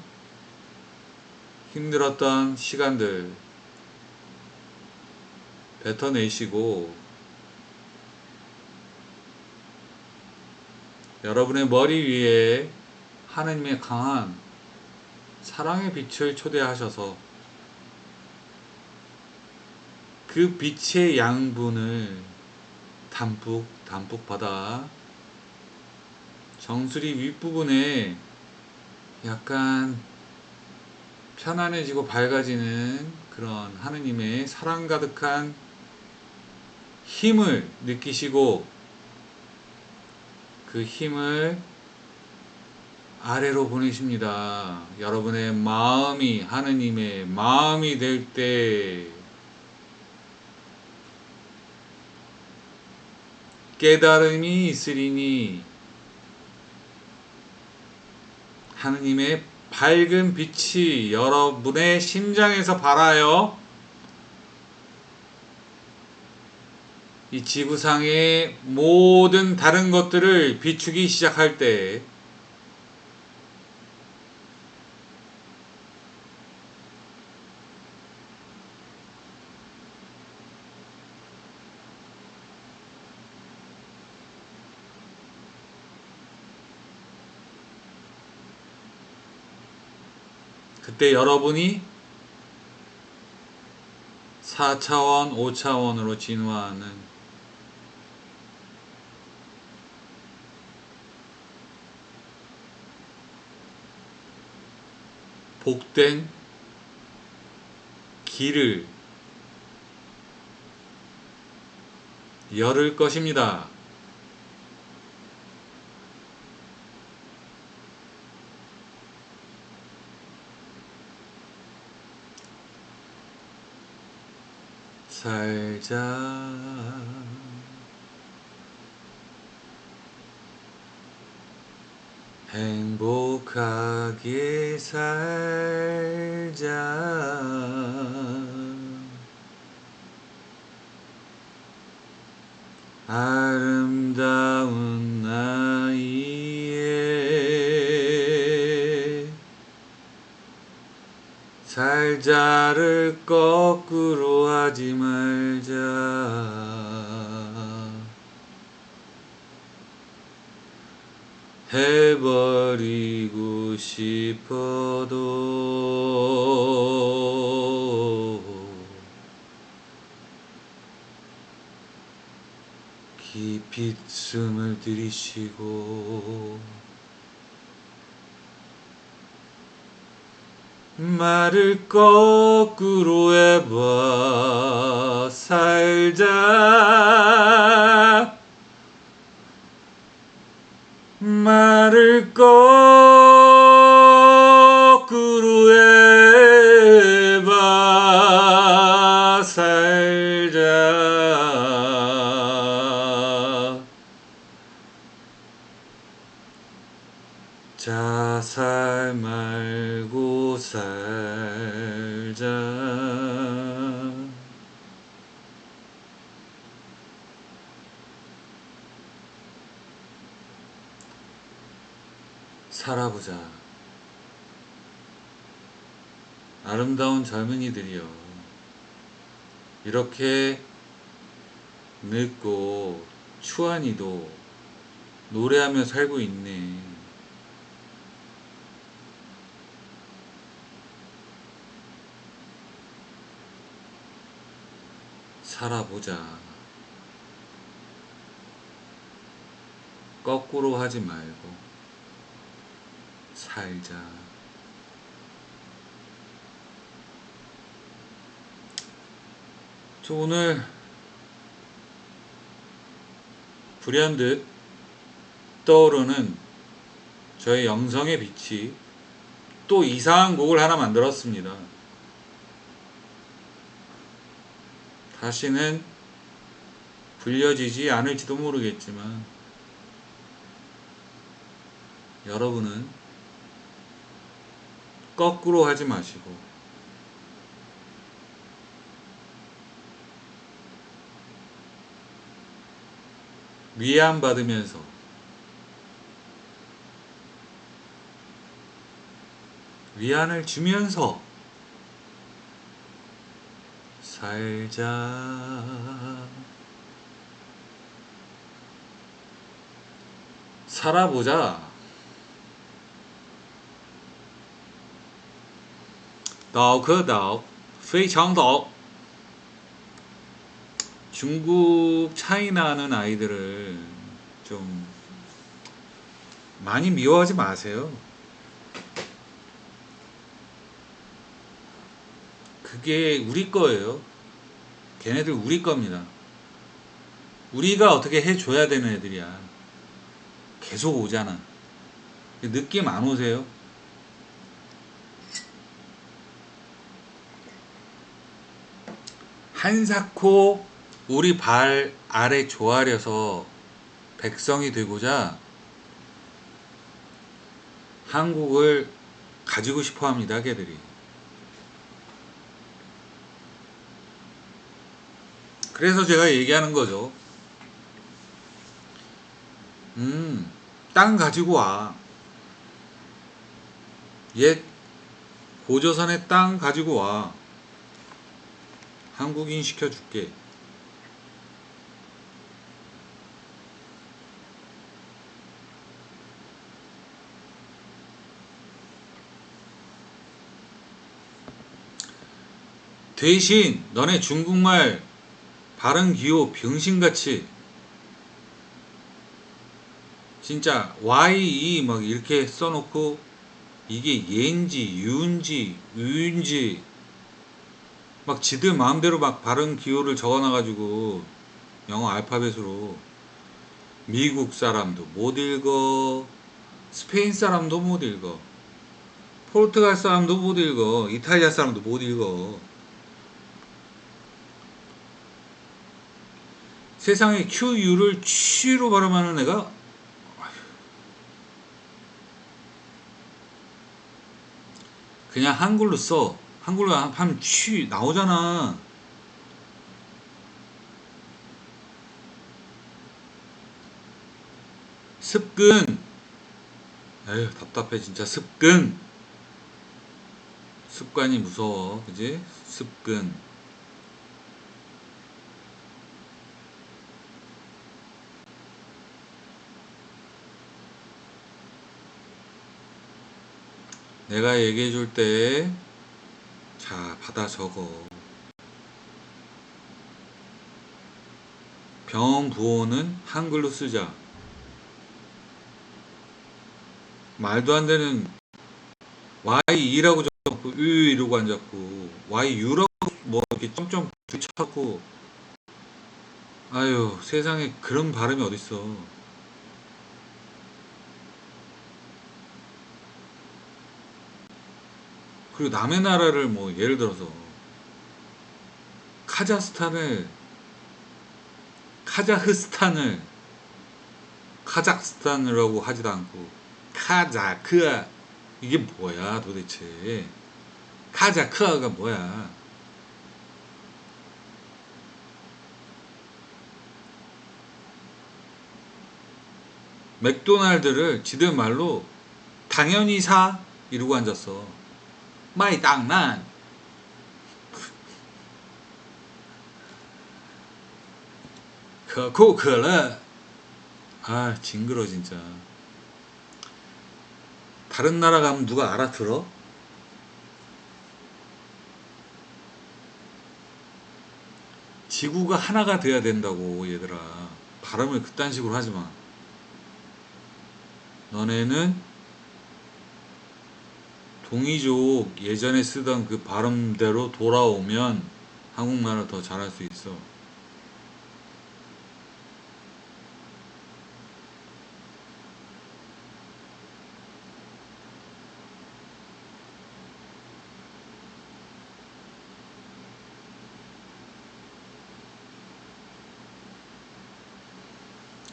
힘들었던 시간들 뱉어내시고 여러분의 머리 위에 하느님의 강한 사랑의 빛을 초대하셔서 그 빛의 양분을 담뿍 받아 정수리 윗부분에 약간 편안해지고 밝아지는 그런 하느님의 사랑 가득한 힘을 느끼시고 그 힘을 아래로 보내십니다. 여러분의 마음이 하느님의 마음이 될 때 깨달음이 있으리니 하느님의 밝은 빛이 여러분의 심장에서 발하여 이 지구상의 모든 다른 것들을 비추기 시작할 때 그때 여러분이 4차원, 5차원으로 진화하는 복된 길을 열을 것입니다. 살자 행복하게 살자. 아름다운 나이에 살자를 거꾸로 하지 말자. 해버리고 싶어도 깊이 숨을 들이쉬고 말을 거꾸로 해봐. 살자. 말을 거꾸로 해봐. 살자. 자살 말고 살자. 살아보자. 아름다운 젊은이들이여, 이렇게 늙고 추한이도 노래하며 살고 있네. 살아보자. 거꾸로 하지 말고 살자. 저 오늘 불현듯 떠오르는 저의 영성의 빛이 또 이상한 곡을 하나 만들었습니다. 다시는 불려지지 않을지도 모르겠지만 여러분은 거꾸로 하지 마시고 위안받으면서 위안을 주면서 살자. 살아보자. 岛可岛非常岛. 중국 차이나 하는 아이들을 좀 많이 미워하지 마세요. 그게 우리 거예요. 걔네들 우리 겁니다. 우리가 어떻게 해줘야 되는 애들이야. 계속 오잖아. 느낌 안 오세요? 한사코 우리 발 아래 조아려서 백성이 되고자 한국을 가지고 싶어 합니다, 걔들이. 그래서 제가 얘기하는 거죠. 땅 가지고 와. 옛 고조선의 땅 가지고 와. 한국인 시켜줄게. 대신 너네 중국말 발음 기호 병신같이 진짜 Y, E 막 이렇게 써놓고 이게 예인지 유인지 유인지 막 지들 마음대로 막 발음 기호를 적어놔가지고 영어 알파벳으로 미국 사람도 못 읽어, 스페인 사람도 못 읽어, 포르투갈 사람도 못 읽어, 이탈리아 사람도 못 읽어. 세상에 QU를 취로 발음하는 애가 그냥 한글로 써. 한글로 하면 취 나오잖아. 습근. 에휴, 답답해 진짜. 습근. 습관이 무서워, 그지? 습근. 내가 얘기해 줄 때, 자, 받아 적어. 병원 부호는 한글로 쓰자. 말도 안 되는 Y2라고 적고, 으 이러고 앉았고, YU라고 뭐 이렇게 점점 붙여갖고, 아유, 세상에 그런 발음이 어딨어. 그리고 남의 나라를 뭐, 예를 들어서, 카자흐스탄을, 카자흐스탄을, 카자흐스탄이라고 하지도 않고, 카자크아, 이게 뭐야 도대체. 카자크아가 뭐야. 맥도날드를 지들 말로 당연히 사 이러고 앉았어. 마이 땅난. 코카콜라. 아 징그러 진짜. 다른 나라 가면 누가 알아들어? 지구가 하나가 돼야 된다고 얘들아. 발음을 그딴 식으로 하지 마. 너네는 동이족 예전에 쓰던 그 발음대로 돌아오면 한국말을 더 잘할 수 있어.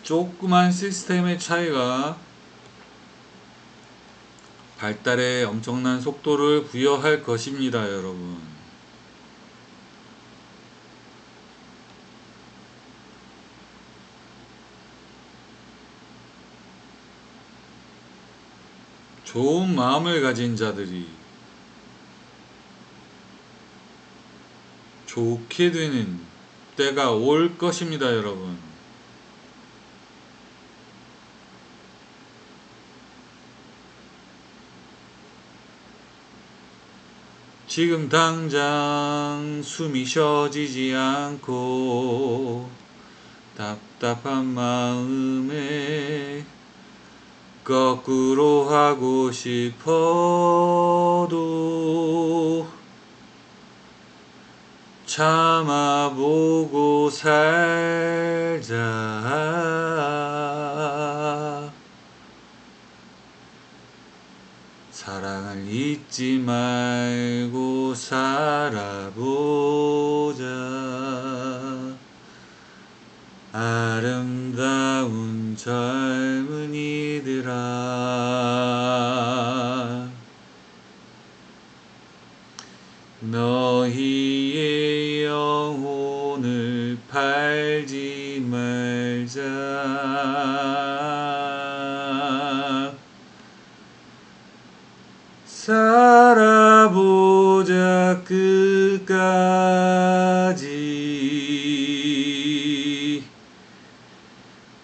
조그만 시스템의 차이가 발달에 엄청난 속도를 부여할 것입니다, 여러분. 좋은 마음을 가진 자들이 좋게 되는 때가 올 것입니다, 여러분. 지금 당장 숨이 쉬어지지 않고 답답한 마음에 거꾸로 하고 싶어도 참아보고 살자. 사랑을 잊지 말고 살아보자. 아름다운 젊은이들아, 너희의 영혼을 팔지 말자. 살아보자 끝까지.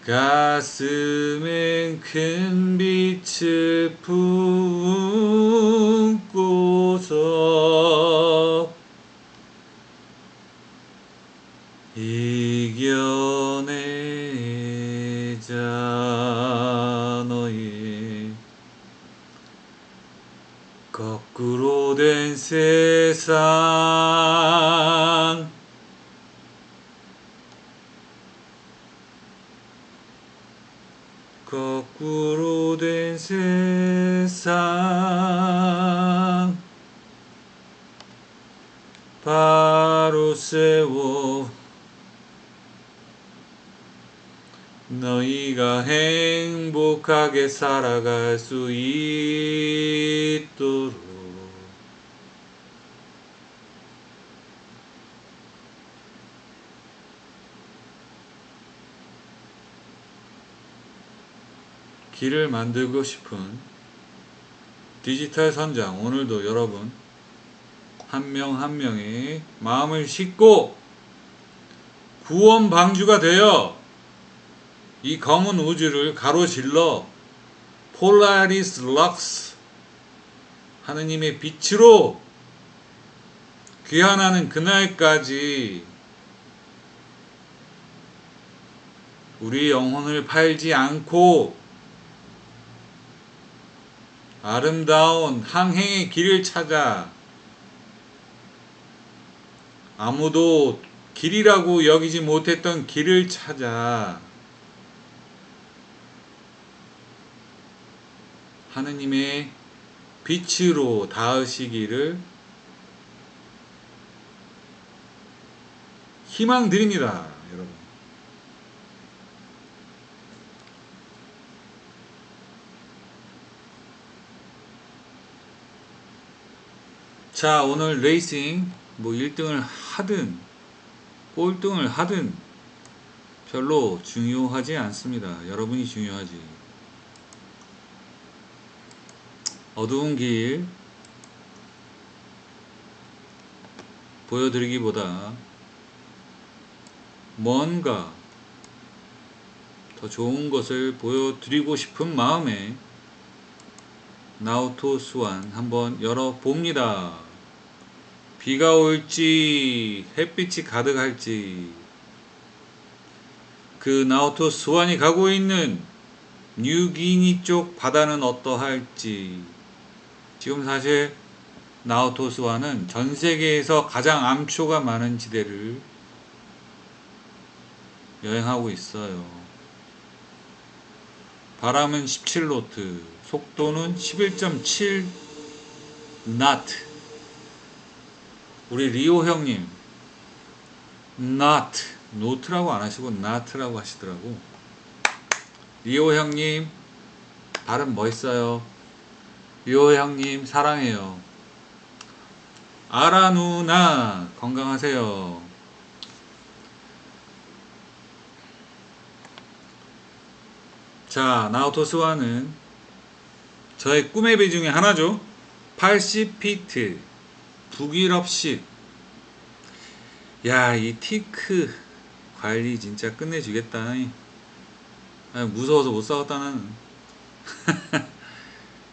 가슴엔 큰 빛을 품고서 이겨내자. 너의 거꾸로 된 세상, 거꾸로 된 세상 바로 세워 너희가 행복하게 살아갈 수 있도록 길을 만들고 싶은 디지털 선장, 오늘도 여러분 한 명 한 명의 마음을 싣고 구원 방주가 되어 이 검은 우주를 가로질러 폴라리스 럭스 하느님의 빛으로 귀환하는 그날까지 우리 영혼을 팔지 않고 아름다운 항행의 길을 찾아 아무도 길이라고 여기지 못했던 길을 찾아 하느님의 빛으로 닿으시기를 희망드립니다, 여러분. 자, 오늘 레이싱 뭐 1등을 하든 꼴등을 하든 별로 중요하지 않습니다. 여러분이 중요하지. 어두운 길 보여드리기보다 뭔가 더 좋은 것을 보여드리고 싶은 마음에 나우토 스완 한번 열어봅니다. 비가 올지 햇빛이 가득할지 그 나우토 스완이 가고 있는 뉴기니 쪽 바다는 어떠할지. 지금 사실 나우토 스완은 전 세계에서 가장 암초가 많은 지대를 여행하고 있어요. 바람은 17노트, 속도는 11.7 나트. 우리 리오 형님 나트, 노트라고 안 하시고 나트라고 하시더라고. 리오 형님 발음 멋있어요. 리오 형님 사랑해요. 아라 누나 건강하세요. 자, 나우토 스완은 저의 꿈의 배 중에 하나죠. 80피트 북유럽식. 야, 이 티크 관리 진짜 끝내주겠다. 무서워서 못 싸웠다 나는.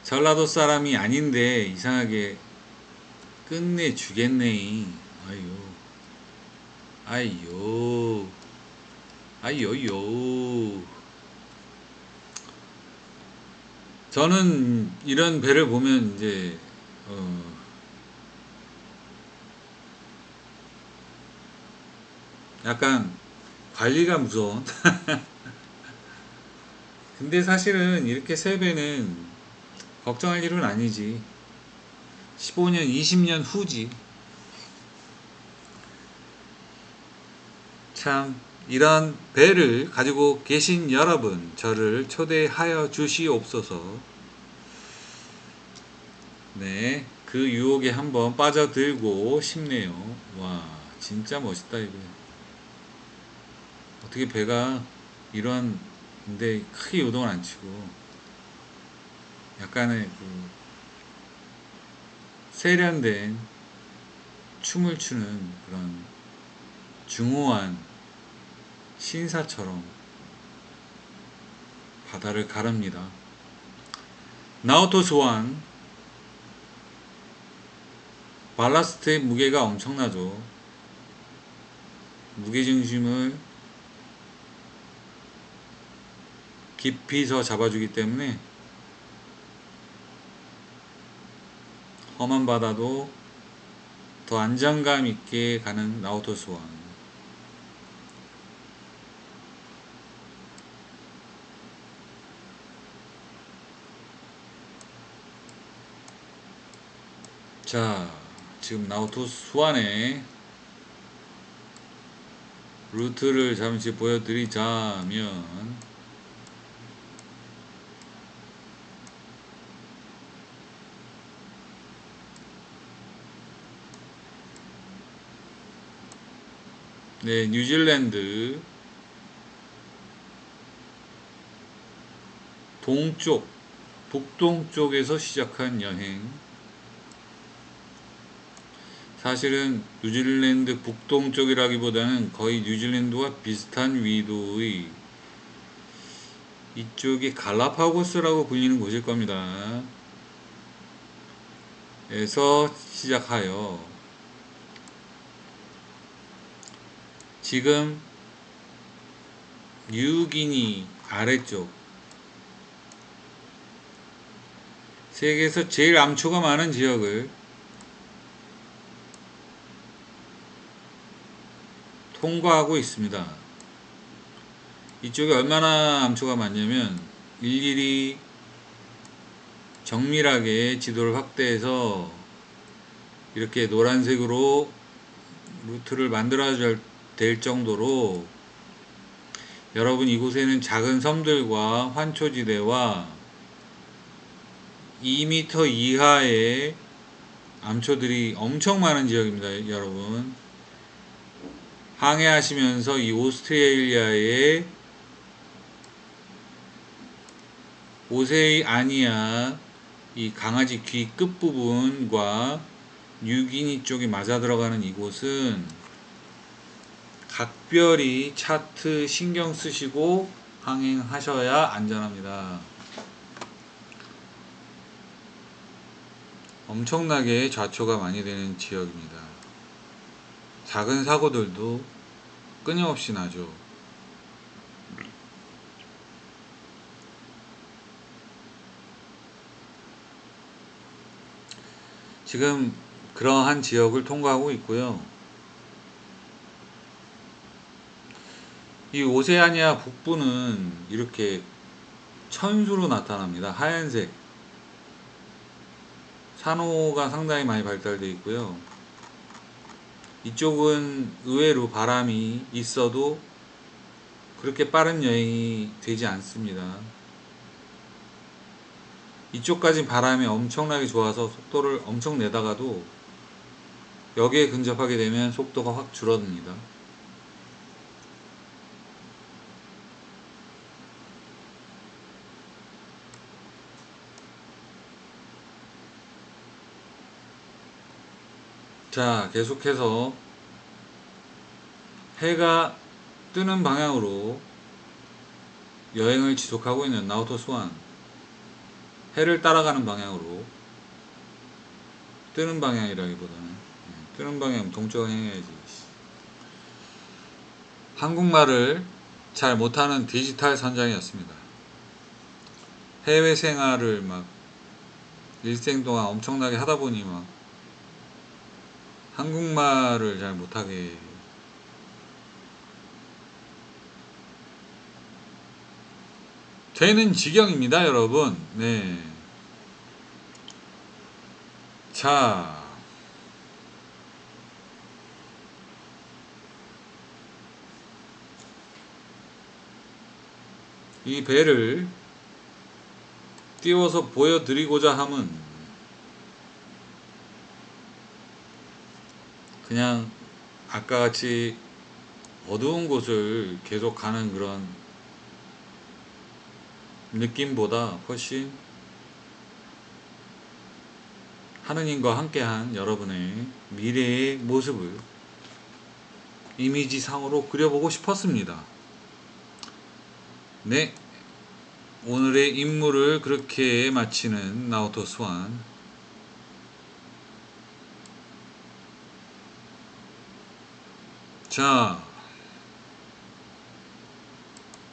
전라도 사람이 아닌데 이상하게 끝내주겠네. 아이요. 저는 이런 배를 보면 이제 약간 관리가 무서운. 근데 사실은 이렇게 세 배는 걱정할 일은 아니지. 15년, 20년 후지. 참 이런 배를 가지고 계신 여러분, 저를 초대하여 주시옵소서. 네, 그 유혹에 한번 빠져들고 싶네요. 와, 진짜 멋있다 이거. 어떻게 배가 이런 근데 크게 요동을 안 치고 약간의 그 세련된 춤을 추는 그런 중후한 신사처럼 바다를 가릅니다. 나우토 스완 발라스트의 무게가 엄청나죠. 무게중심을 깊이서 잡아주기 때문에 험한 바다도 더 안정감 있게 가는 나우토 스완. 자, 지금 나우토 스완의 루트를 잠시 보여드리자면 네, 뉴질랜드 동쪽, 북동쪽에서 시작한 여행. 사실은 뉴질랜드 북동쪽이라기보다는 거의 뉴질랜드와 비슷한 위도의 이쪽이 갈라파고스라고 불리는 곳일 겁니다. 에서 시작하여 지금 뉴기니 아래쪽, 세계에서 제일 암초가 많은 지역을 통과하고 있습니다. 이쪽에 얼마나 암초가 많냐면 일일이 정밀하게 지도를 확대해서 이렇게 노란색으로 루트를 만들어야 될 정도로, 여러분 이곳에는 작은 섬들과 환초지대와 2m 이하의 암초들이 엄청 많은 지역입니다. 여러분 항해하시면서 이 오스트레일리아의 오세아니아 이 강아지 귀 끝부분과 뉴기니 쪽이 맞아 들어가는 이곳은 각별히 차트 신경 쓰시고 항행하셔야 안전합니다. 엄청나게 좌초가 많이 되는 지역입니다. 작은 사고들도 끊임없이 나죠. 지금 그러한 지역을 통과하고 있고요. 이 오세아니아 북부는 이렇게 천수로 나타납니다. 하얀색 산호가 상당히 많이 발달되어 있고요. 이쪽은 의외로 바람이 있어도 그렇게 빠른 여행이 되지 않습니다. 이쪽까지 바람이 엄청나게 좋아서 속도를 엄청 내다가도 여기에 근접하게 되면 속도가 확 줄어듭니다. 자, 계속해서 해가 뜨는 방향으로 여행을 지속하고 있는 나우토스완, 해를 따라가는 방향으로, 뜨는 방향이라기보다는 뜨는 방향 동쪽을 향해야지. 한국말을 잘 못하는 디지털 선장이었습니다. 해외 생활을 막 일생 동안 엄청나게 하다 보니 막 한국말을 잘 못하게 되는 지경입니다, 여러분. 네. 자, 이 배를 띄워서 보여드리고자 함은 그냥 아까 같이 어두운 곳을 계속 가는 그런 느낌보다 훨씬 하느님과 함께한 여러분의 미래의 모습을 이미지상으로 그려보고 싶었습니다. 네, 오늘의 임무를 그렇게 마치는 나우토스완. 자,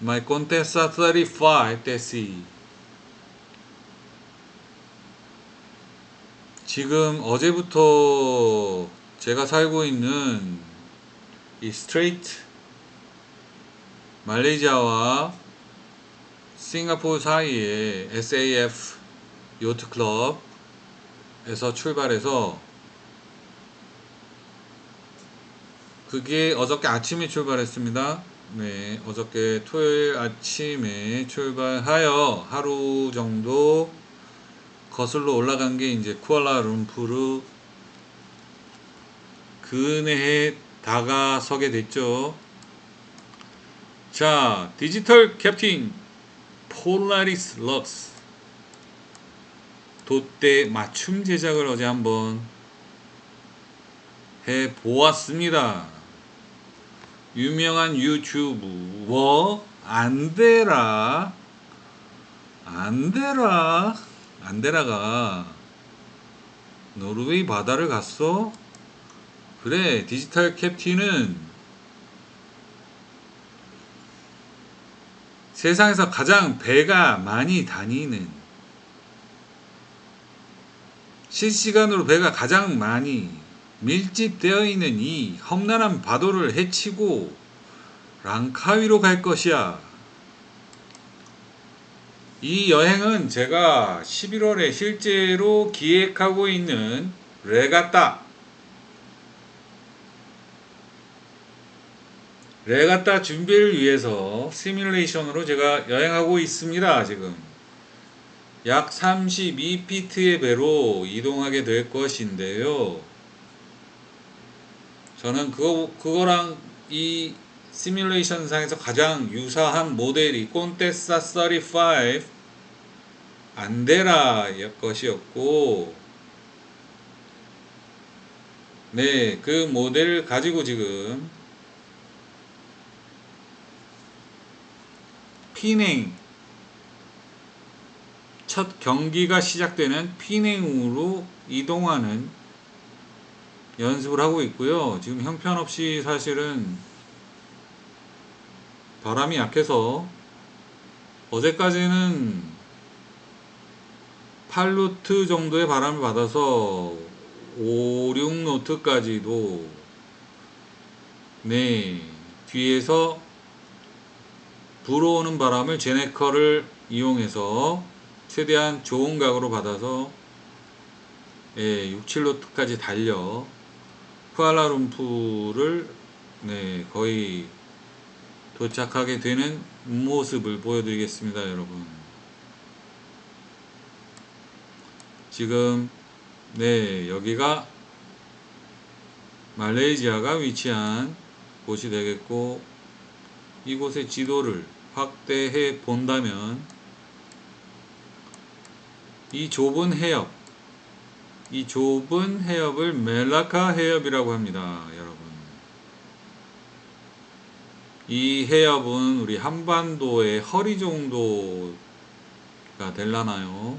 My Contessa 35 Tessie. 지금 어제부터 제가 살고 있는 이 스트레이트 말레이시아와 싱가포르 사이에 SAF 요트 클럽에서 출발해서, 그게 어저께 아침에 출발했습니다. 네, 어저께 토요일 아침에 출발하여 하루 정도 거슬러 올라간 게 이제 쿠알라룸푸르 근해에 다가서게 됐죠. 자, 디지털 캡틴 폴라리스 럭스 돛대 맞춤 제작을 어제 한번 해 보았습니다. 유명한 유튜버 안데라가 노르웨이 바다를 갔어? 그래, 디지털 캡틴은 세상에서 가장 배가 많이 다니는, 실시간으로 배가 가장 많이 밀집되어 있는 이 험난한 바다를 헤치고 랑카위로 갈 것이야. 이 여행은 제가 11월에 실제로 기획하고 있는 레가타 준비를 위해서 시뮬레이션으로 제가 여행하고 있습니다. 지금 약 32피트의 배로 이동하게 될 것인데요. 저는 그거랑 이 시뮬레이션 상에서 가장 유사한 모델이 콘테사 35 안데라 것이었고, 네, 그 모델을 가지고 지금 피냉, 첫 경기가 시작되는 피냉으로 이동하는 연습을 하고 있고요. 지금 형편없이 사실은 바람이 약해서 어제까지는 8노트 정도의 바람을 받아서 5, 6노트까지도 네, 뒤에서 불어오는 바람을 제네커를 이용해서 최대한 좋은 각으로 받아서 6, 7노트까지 달려 쿠알라룸푸르를 거의 도착하게 되는 모습을 보여드리겠습니다, 여러분. 지금 여기가 말레이시아가 위치한 곳이 되겠고, 이곳의 지도를 확대해 본다면 이 좁은 해협을 멜라카 해협이라고 합니다, 여러분. 이 해협은 우리 한반도의 허리 정도가 될라나요?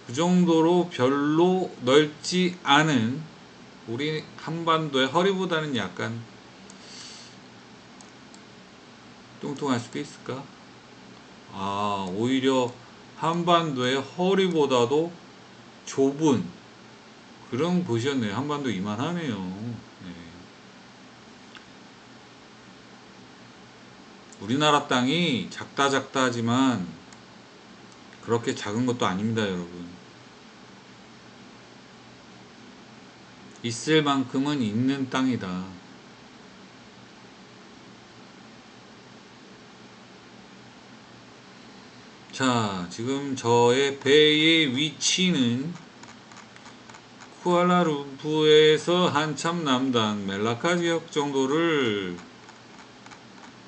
그 정도로 별로 넓지 않은, 우리 한반도의 허리보다는 약간 뚱뚱할 수도 있을까? 오히려 한반도의 허리보다도 좁은 그런 곳이었네요. 한반도 이만하네요. 네. 우리나라 땅이 작다 하지만 그렇게 작은 것도 아닙니다, 여러분. 있을 만큼은 있는 땅이다. 자, 지금 저의 배의 위치는 쿠알라룸푸르에서 한참 남단 멜라카 지역 정도를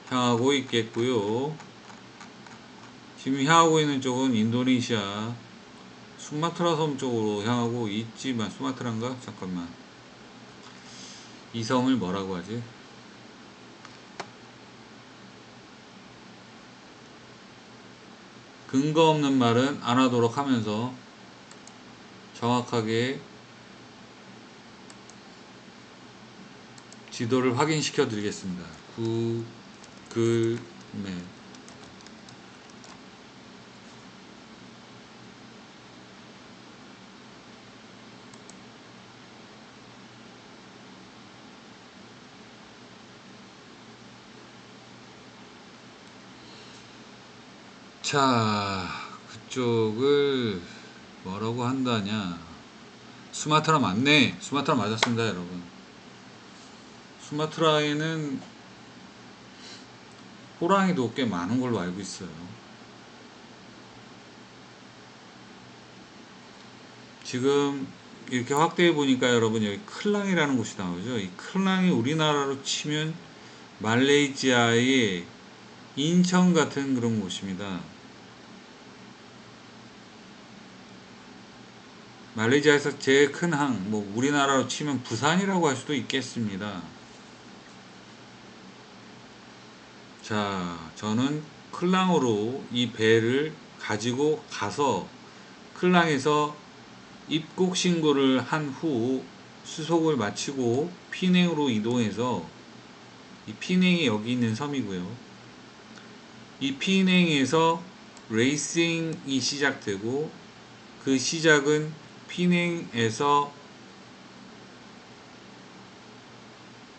향하고 있겠고요. 지금 향하고 있는 쪽은 인도네시아 수마트라 섬 쪽으로 향하고 있지만, 수마트라인가? 잠깐만, 이 섬을 뭐라고 하지? 근거 없는 말은 안 하도록 하면서 정확하게 지도를 확인시켜 드리겠습니다. 구글 맵. 자, 그쪽을 뭐라고 한다냐? 수마트라 맞네. 수마트라 맞았습니다, 여러분. 수마트라에는 호랑이도 꽤 많은 걸로 알고 있어요. 지금 이렇게 확대해 보니까 여러분, 여기 클랑이라는 곳이 나오죠. 이 클랑이 우리나라로 치면 말레이시아의 인천 같은 그런 곳입니다. 말레이시아에서 제일 큰 항, 뭐 우리나라로 치면 부산이라고 할 수도 있겠습니다. 자, 저는 클랑으로 이 배를 가지고 가서 클랑에서 입국 신고를 한 후 수속을 마치고 피냉으로 이동해서, 이 피냉이 여기 있는 섬이고요. 이 피냉에서 레이싱이 시작되고, 그 시작은 피냉에서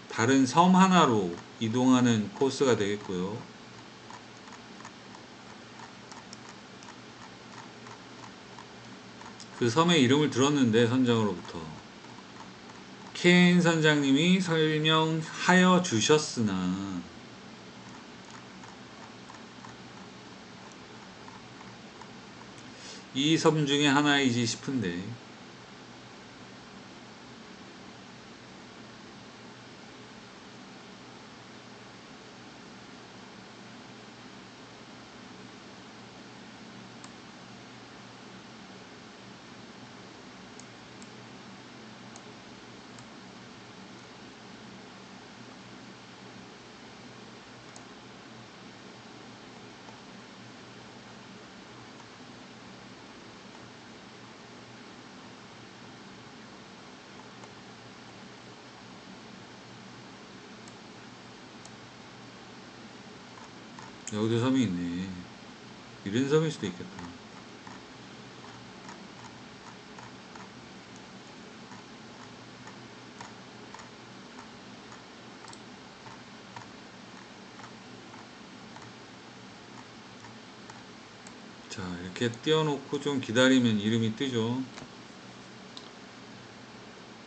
다른 섬 하나로 이동하는 코스가 되겠고요. 그 섬의 이름을 들었는데 선장으로부터 켄 선장님이 설명하여 주셨으나 이 섬 중에 하나이지 싶은데, 여기도 섬이 있네. 이런 섬일 수도 있겠다. 자, 이렇게 띄워놓고 좀 기다리면 이름이 뜨죠.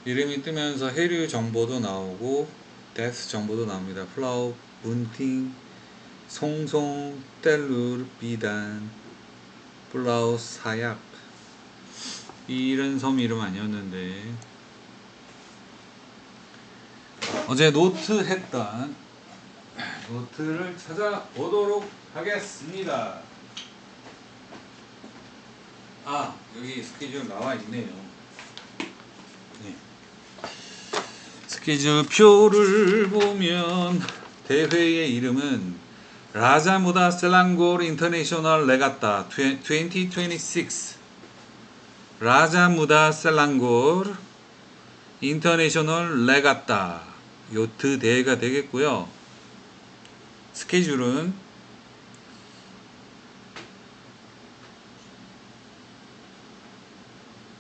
이름이 뜨면서 해류 정보도 나오고 데스 정보도 나옵니다. 플라우, 문팅, 송송, 텔룰, 비단, 플라우, 사약. 이런 섬 이름 아니었는데, 어제 노트 했던 노트를 찾아보도록 하겠습니다. 아, 여기 스케줄 나와 있네요. 네. 스케줄 표를 보면 대회의 이름은 라자무다 셀랑골 인터내셔널 레가타 2026 라자무다 셀랑골 인터내셔널 레가타 요트 대회가 되겠고요. 스케줄은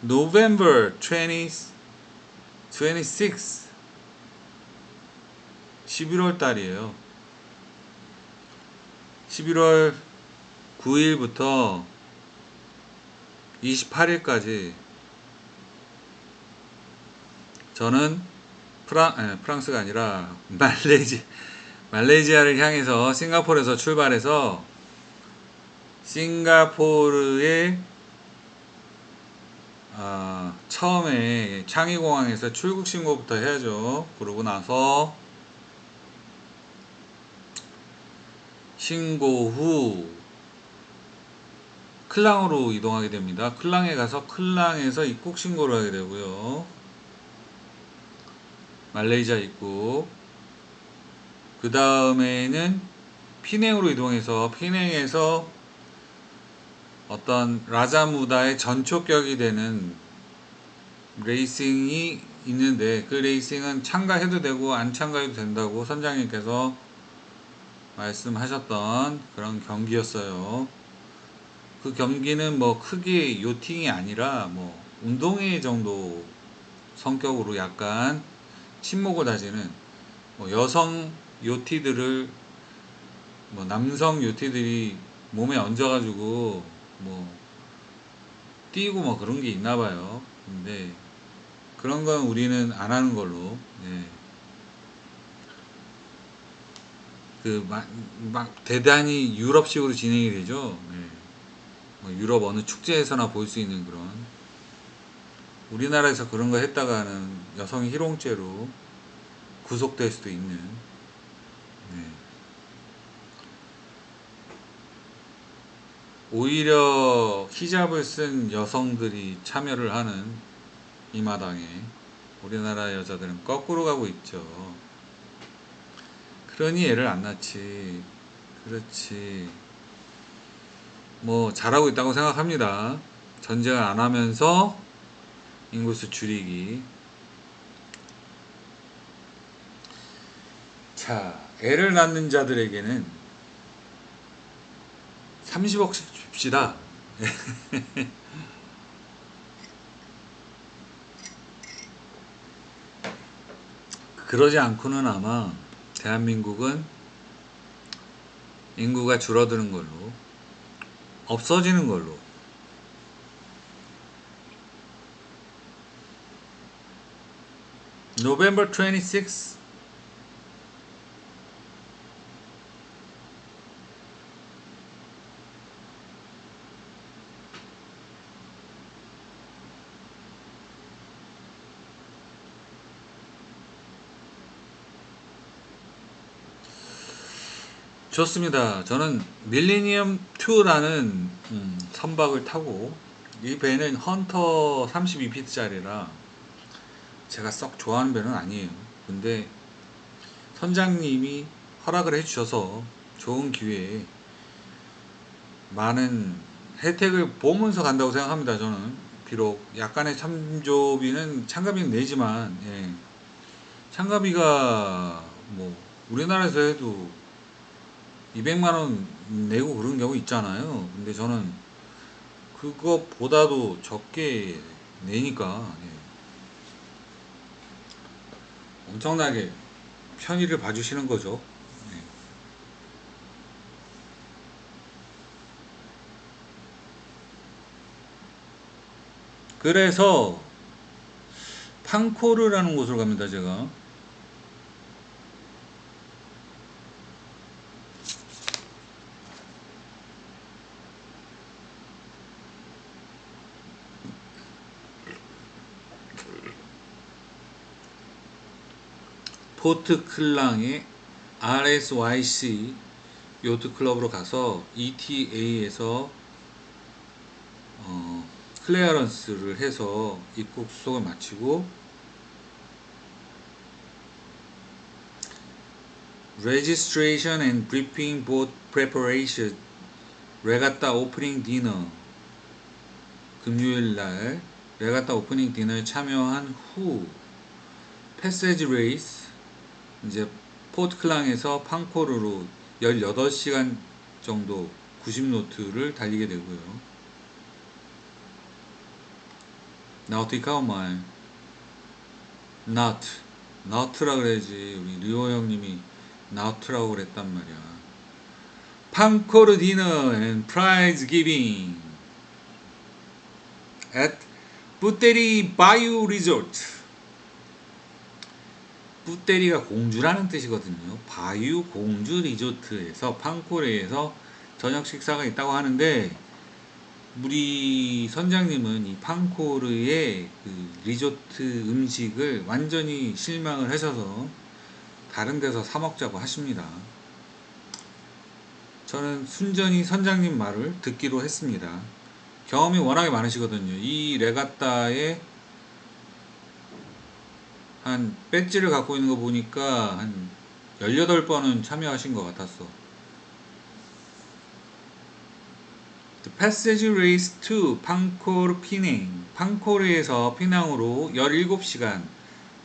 November 20, 26 11월 달이에요. 11월 9일부터 28일까지 저는 프랑스가 아니라 말레이시아를 향해서 싱가포르에서 출발해서 싱가포르의 처음에 창의공항에서 출국 신고부터 해야죠. 그러고 나서 신고 후 클랑으로 이동하게 됩니다. 클랑에 가서 클랑에서 입국 신고를 하게 되고요. 말레이시아 입국. 그 다음에는 피냉으로 이동해서 피냉에서 어떤 라자무다의 전초격이 되는 레이싱이 있는데, 그 레이싱은 참가해도 되고 안 참가해도 된다고 선장님께서 말씀하셨던 그런 경기였어요. 그 경기는 뭐 크게 요팅이 아니라 뭐 운동회 정도 성격으로 약간 친목을 다지는, 뭐 여성 요티들을 뭐 남성 요티들이 몸에 얹어가지고 뭐 뛰고 뭐 그런 게 있나 봐요. 근데 그런 건 우리는 안 하는 걸로. 네. 막 대단히 유럽식으로 진행이 되죠. 네. 뭐 유럽 어느 축제에서나 볼 수 있는 그런. 우리나라에서 그런 거 했다가는 여성 희롱죄로 구속될 수도 있는. 네. 오히려 히잡을 쓴 여성들이 참여를 하는 이 마당에 우리나라 여자들은 거꾸로 가고 있죠. 그러니 애를 안 낳지. 그렇지. 뭐 잘하고 있다고 생각합니다. 전쟁을 안 하면서 인구수 줄이기. 자, 애를 낳는 자들에게는 30억씩 줍시다. 그러지 않고는 아마 대한민국은 인구가 줄어드는 걸로, 없어지는 걸로. November 26th. 좋습니다. 저는 밀레니엄 2라는 선박을 타고, 이 배는 헌터 32피트짜리라 제가 썩 좋아하는 배는 아니에요. 근데 선장님이 허락을 해주셔서 좋은 기회에 많은 혜택을 보면서 간다고 생각합니다. 저는 비록 약간의 참조비는 참가비는 내지만, 예, 참가비가 뭐 우리나라에서 해도 200만 원 내고 그런 경우 있잖아요. 근데 저는 그것보다도 적게 내니까, 예, 엄청나게 편의를 봐주시는 거죠. 예. 그래서 판코르라는 곳으로 갑니다. 제가 포트 클랑의 RSYC 요트 클럽으로 가서 ETA에서 클레어런스를 해서 입국 수속을 마치고 Registration and Briefing Boat Preparation 레가타 오프닝 디너 금요일날 레가타 오프닝 디너에 참여한 후 패세지 레이스 이제 포트클랑에서 판코르로 18시간 정도 90노트를 달리게 되고요. 나우티카 말 나우트라 그래야지. 우리 류호 형님이 나우트라고 그랬단 말이야. 판코르 디너 and prize giving at 뿌테리 바이오 리조트. 뿌테리가 공주라는 뜻이거든요. 바이오 공주 리조트에서 판코르에서 저녁 식사가 있다고 하는데, 우리 선장님은 이 판코르의 그 리조트 음식을 완전히 실망을 하셔서 다른 데서 사 먹자고 하십니다. 저는 순전히 선장님 말을 듣기로 했습니다. 경험이 워낙에 많으시거든요. 이 레가타에 한 배지를 갖고 있는 거 보니까 한 18번은 참여하신 것 같았어. The Passage Race to 판코르 피냉. 판코르에서 피낭으로 17시간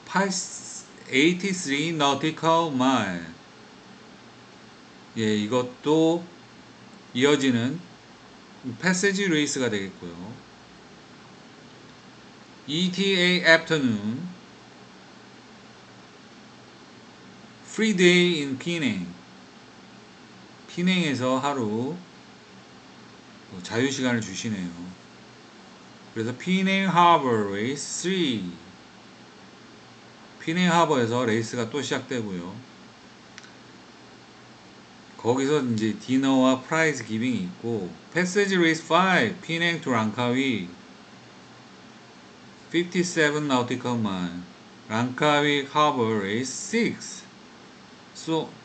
83 nautical mile. 예, 이것도 이어지는 패세지 레이스가 되겠고요. ETA afternoon free day in 피냉. 피냉에서 하루 자유시간을 주시네요. 그래서 피냉 하버 레이스 3, 피냉 하버에서 레이스가 또 시작되고요. 거기서 이제 디너와 프라이즈 기빙이 있고, 패세지 레이스 5 피냉 투 랑카위 57 nautical mile, 랑카위 하버 레이스 6.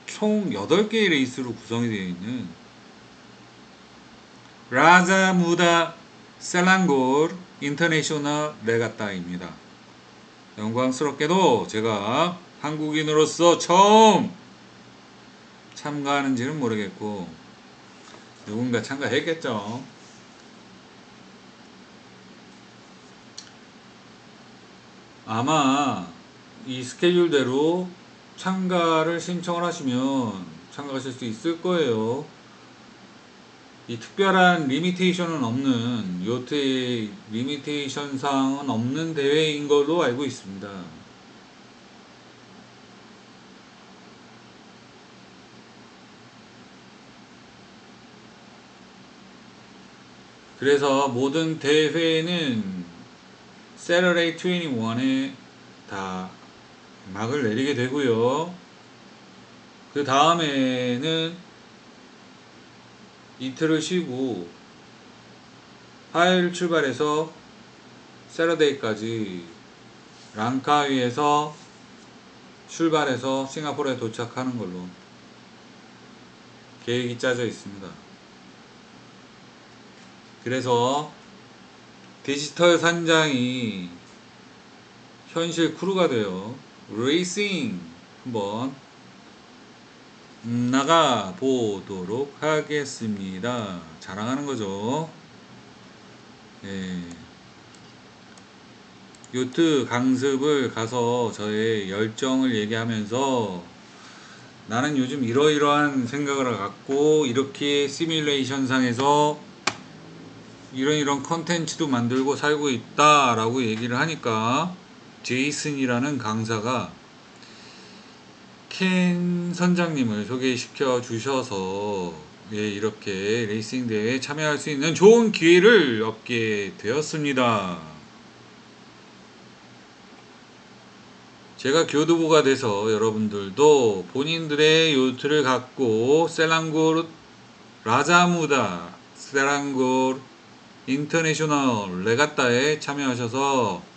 총 8개의 레이스로 구성이 되어 있는 라자 무다 셀랑골 인터내셔널 레가타입니다. 영광스럽게도 제가 한국인으로서 처음 참가하는지는 모르겠고 누군가 참가했겠죠. 아마 이 스케줄대로 참가를 신청을 하시면 참가하실 수 있을 거예요. 이 특별한 리미테이션은 없는, 요트의 리미테이션 사항은 없는 대회인 걸로 알고 있습니다. 그래서 모든 대회는 Saturday 21에 다 막을 내리게 되고요. 그 다음에는 이틀을 쉬고 화요일 출발해서 세러데이까지 랑카위에서 출발해서 싱가포르에 도착하는 걸로 계획이 짜져 있습니다. 그래서 디지털 산장이 현실 크루가 되어 레이싱 한번 나가 보도록 하겠습니다. 자랑하는 거죠. 예. 요트 강습을 가서 저의 열정을 얘기하면서 나는 요즘 이러이러한 생각을 갖고 이렇게 시뮬레이션 상에서 이런 컨텐츠도 만들고 살고 있다 라고 얘기를 하니까 제이슨이라는 강사가 켄 선장님을 소개시켜 주셔서 이렇게 레이싱 대회에 참여할 수 있는 좋은 기회를 얻게 되었습니다. 제가 교두보가 돼서 여러분들도 본인들의 요트를 갖고 셀랑골 라자무다 셀랑골 인터내셔널 레가타에 참여하셔서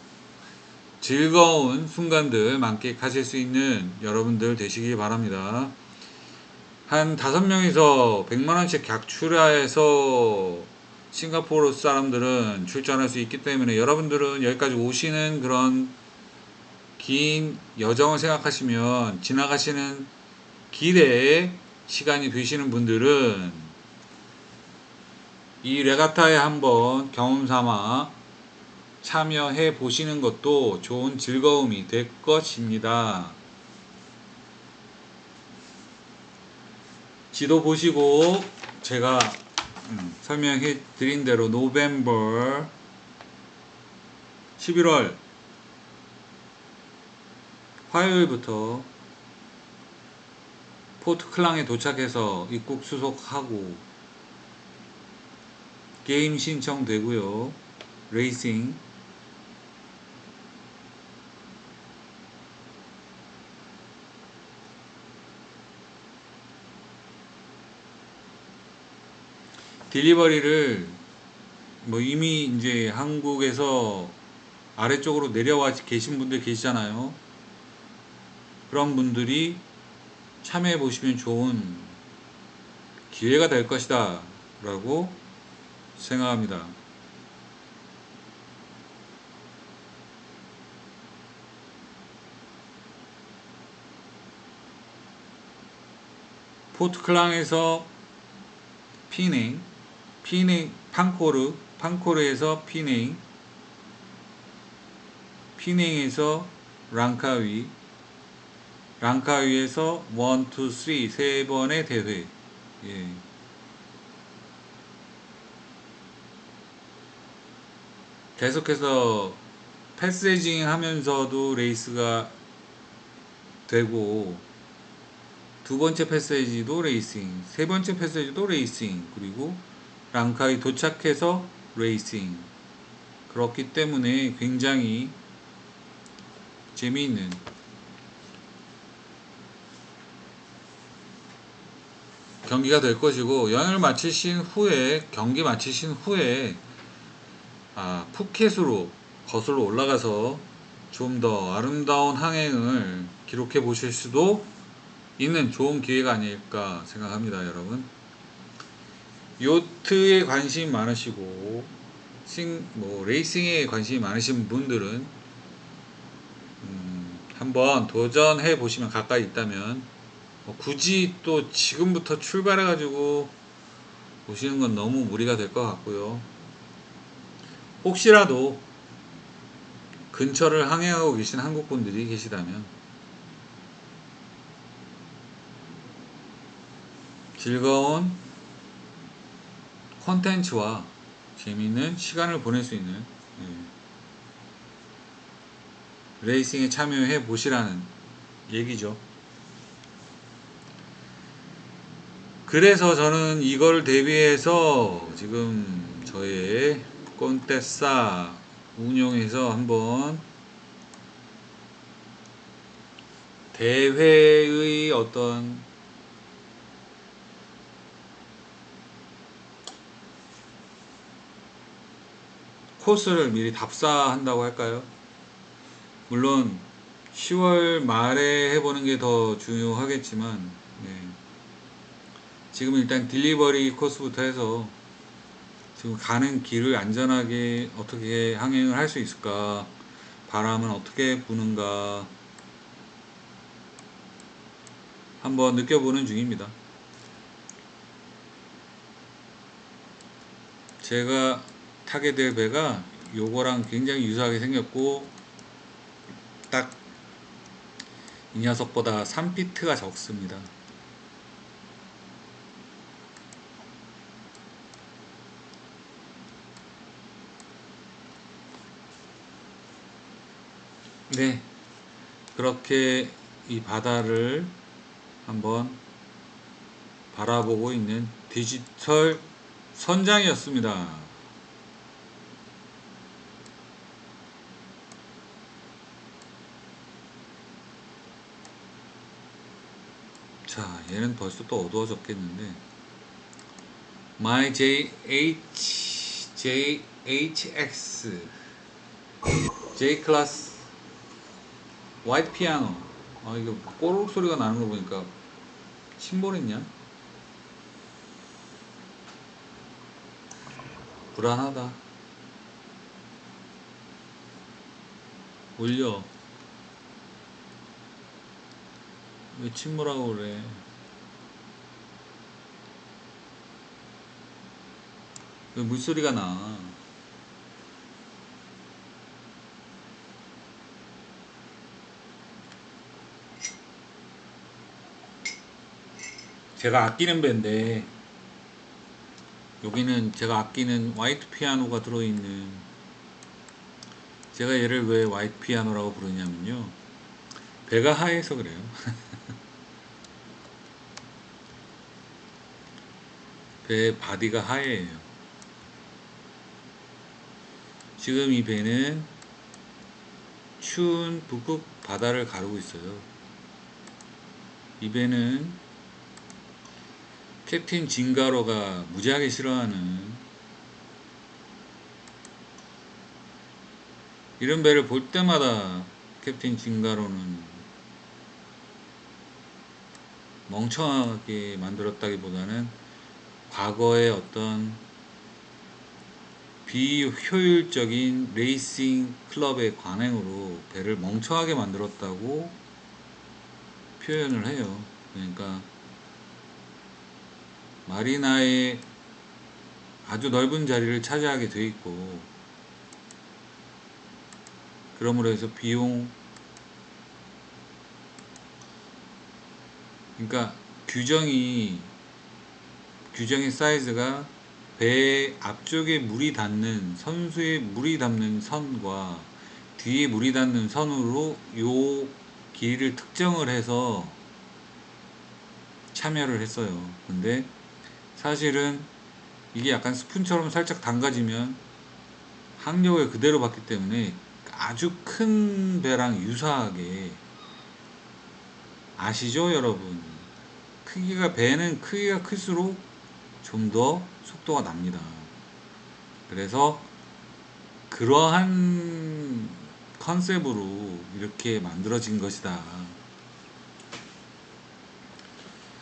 즐거운 순간들 만끽하실 수 있는 여러분들 되시길 바랍니다. 한 5명이서 100만원씩 객출하해서 싱가포르 사람들은 출전할 수 있기 때문에 여러분들은 여기까지 오시는 그런 긴 여정을 생각하시면 지나가시는 길에 시간이 되시는 분들은 이 레가타에 한번 경험 삼아 참여해 보시는 것도 좋은 즐거움이 될 것입니다. 지도 보시고 제가 설명해 드린 대로 노벰버 11월 화요일부터 포트 클랑에 도착해서 입국 수속하고 게임 신청되고요. 레이싱 딜리버리를 뭐 이미 이제 한국에서 아래쪽으로 내려와 계신 분들 계시잖아요. 그런 분들이 참여해 보시면 좋은 기회가 될 것이다 라고 생각합니다. 포트클랑에서 피냉, 판코르에서 피냉에서 랑카위, 랑카위에서 1, 2, 3, 세 번의 대회. 예. 계속해서 패세징 하면서도 레이스가 되고, 두 번째 패세지도 레이싱, 세 번째 패세지도 레이싱, 그리고 랑카이 도착해서 레이싱. 그렇기 때문에 굉장히 재미있는 경기가 될 것이고, 연을 마치신 후에, 경기 마치신 후에 푸켓으로 거슬러 올라가서 좀 더 아름다운 항행을 기록해 보실 수도 있는 좋은 기회가 아닐까 생각합니다, 여러분. 요트에 관심이 많으시고 레이싱에 관심이 많으신 분들은 한번 도전해 보시면, 가까이 있다면 굳이 또 지금부터 출발해 가지고 보시는 건 너무 무리가 될 것 같고요. 혹시라도 근처를 항해하고 계신 한국 분들이 계시다면 즐거운 콘텐츠와 재미있는 시간을 보낼 수 있는, 레이싱에 참여해 보시라는 얘기죠. 그래서 저는 이걸 대비해서 지금 저의 꼰떼싸 운용해서 한번 대회의 어떤 코스를 미리 답사한다고 할까요? 물론 10월 말에 해보는 게 더 중요하겠지만, 지금 일단 딜리버리 코스부터 해서 지금 가는 길을 안전하게 어떻게 항행을 할 수 있을까, 바람은 어떻게 부는가 한번 느껴보는 중입니다. 제가 타게 될 배가 요거랑 굉장히 유사하게 생겼고, 딱 이 녀석보다 3피트가 적습니다. 네, 그렇게 이 바다를 한번 바라보고 있는 디지털 선장이었습니다. 자, 얘는 벌써 또 어두워졌겠는데, My JHX J 클래스 화이트 피아노. 아, 이거 꼬르륵 소리가 나는 거 보니까 침몰했냐? 불안하다. 올려. 왜 침몰하고 그래? 왜 물소리가 나? 제가 아끼는 밴데, 여기는 제가 아끼는 화이트 피아노가 들어있는, 제가 얘를 왜 화이트 피아노라고 부르냐면요, 배가 하얘서 그래요. 배 바디가 하얘요. 지금 이 배는 추운 북극 바다를 가르고 있어요. 이 배는 캡틴 진가로가 무지하게 싫어하는, 이런 배를 볼 때마다 캡틴 진가로는 멍청하게 만들었다기보다는 과거의 어떤 비효율적인 레이싱 클럽의 관행으로 배를 멍청하게 만들었다고 표현을 해요. 그러니까 마리나의 아주 넓은 자리를 차지하게 돼 있고, 그러므로 해서 그러니까 규정의 사이즈가 배 앞쪽에 물이 닿는, 선수의 물이 닿는 선과 뒤에 물이 닿는 선으로 요 길이를 특정을 해서 참여를 했어요. 근데 사실은 이게 약간 스푼처럼 살짝 담가지면 항력을 그대로 받기 때문에 아주 큰 배랑 유사하게, 아시죠 여러분? 배는 크기가 클수록 좀 더 속도가 납니다. 그래서 그러한 컨셉으로 이렇게 만들어진 것이다.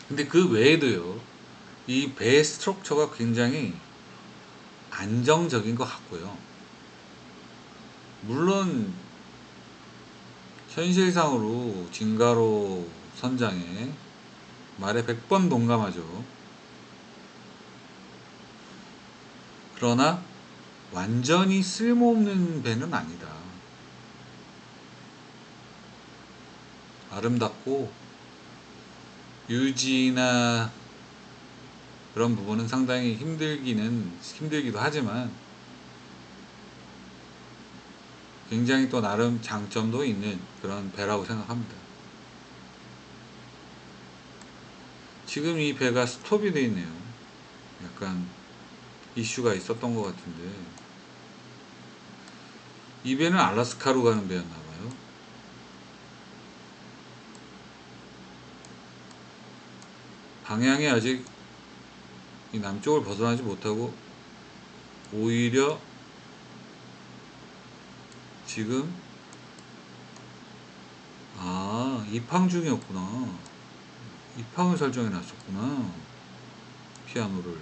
근데 그 외에도요, 이 배 스트럭처가 굉장히 안정적인 것 같고요. 물론 현실상으로 진가로 선장에 말에 100번 동감하죠. 그러나 완전히 쓸모없는 배는 아니다. 아름답고 유지나 그런 부분은 상당히 힘들기도 하지만 굉장히 또 나름 장점도 있는 그런 배라고 생각합니다. 지금 이 배가 스톱이 되어 있네요. 약간 이슈가 있었던 것 같은데, 이 배는 알라스카로 가는 배였나봐요. 방향이 아직 이 남쪽을 벗어나지 못하고 오히려 지금 입항 중이었구나. 입항을 설정해 놨었구나. 피아노를.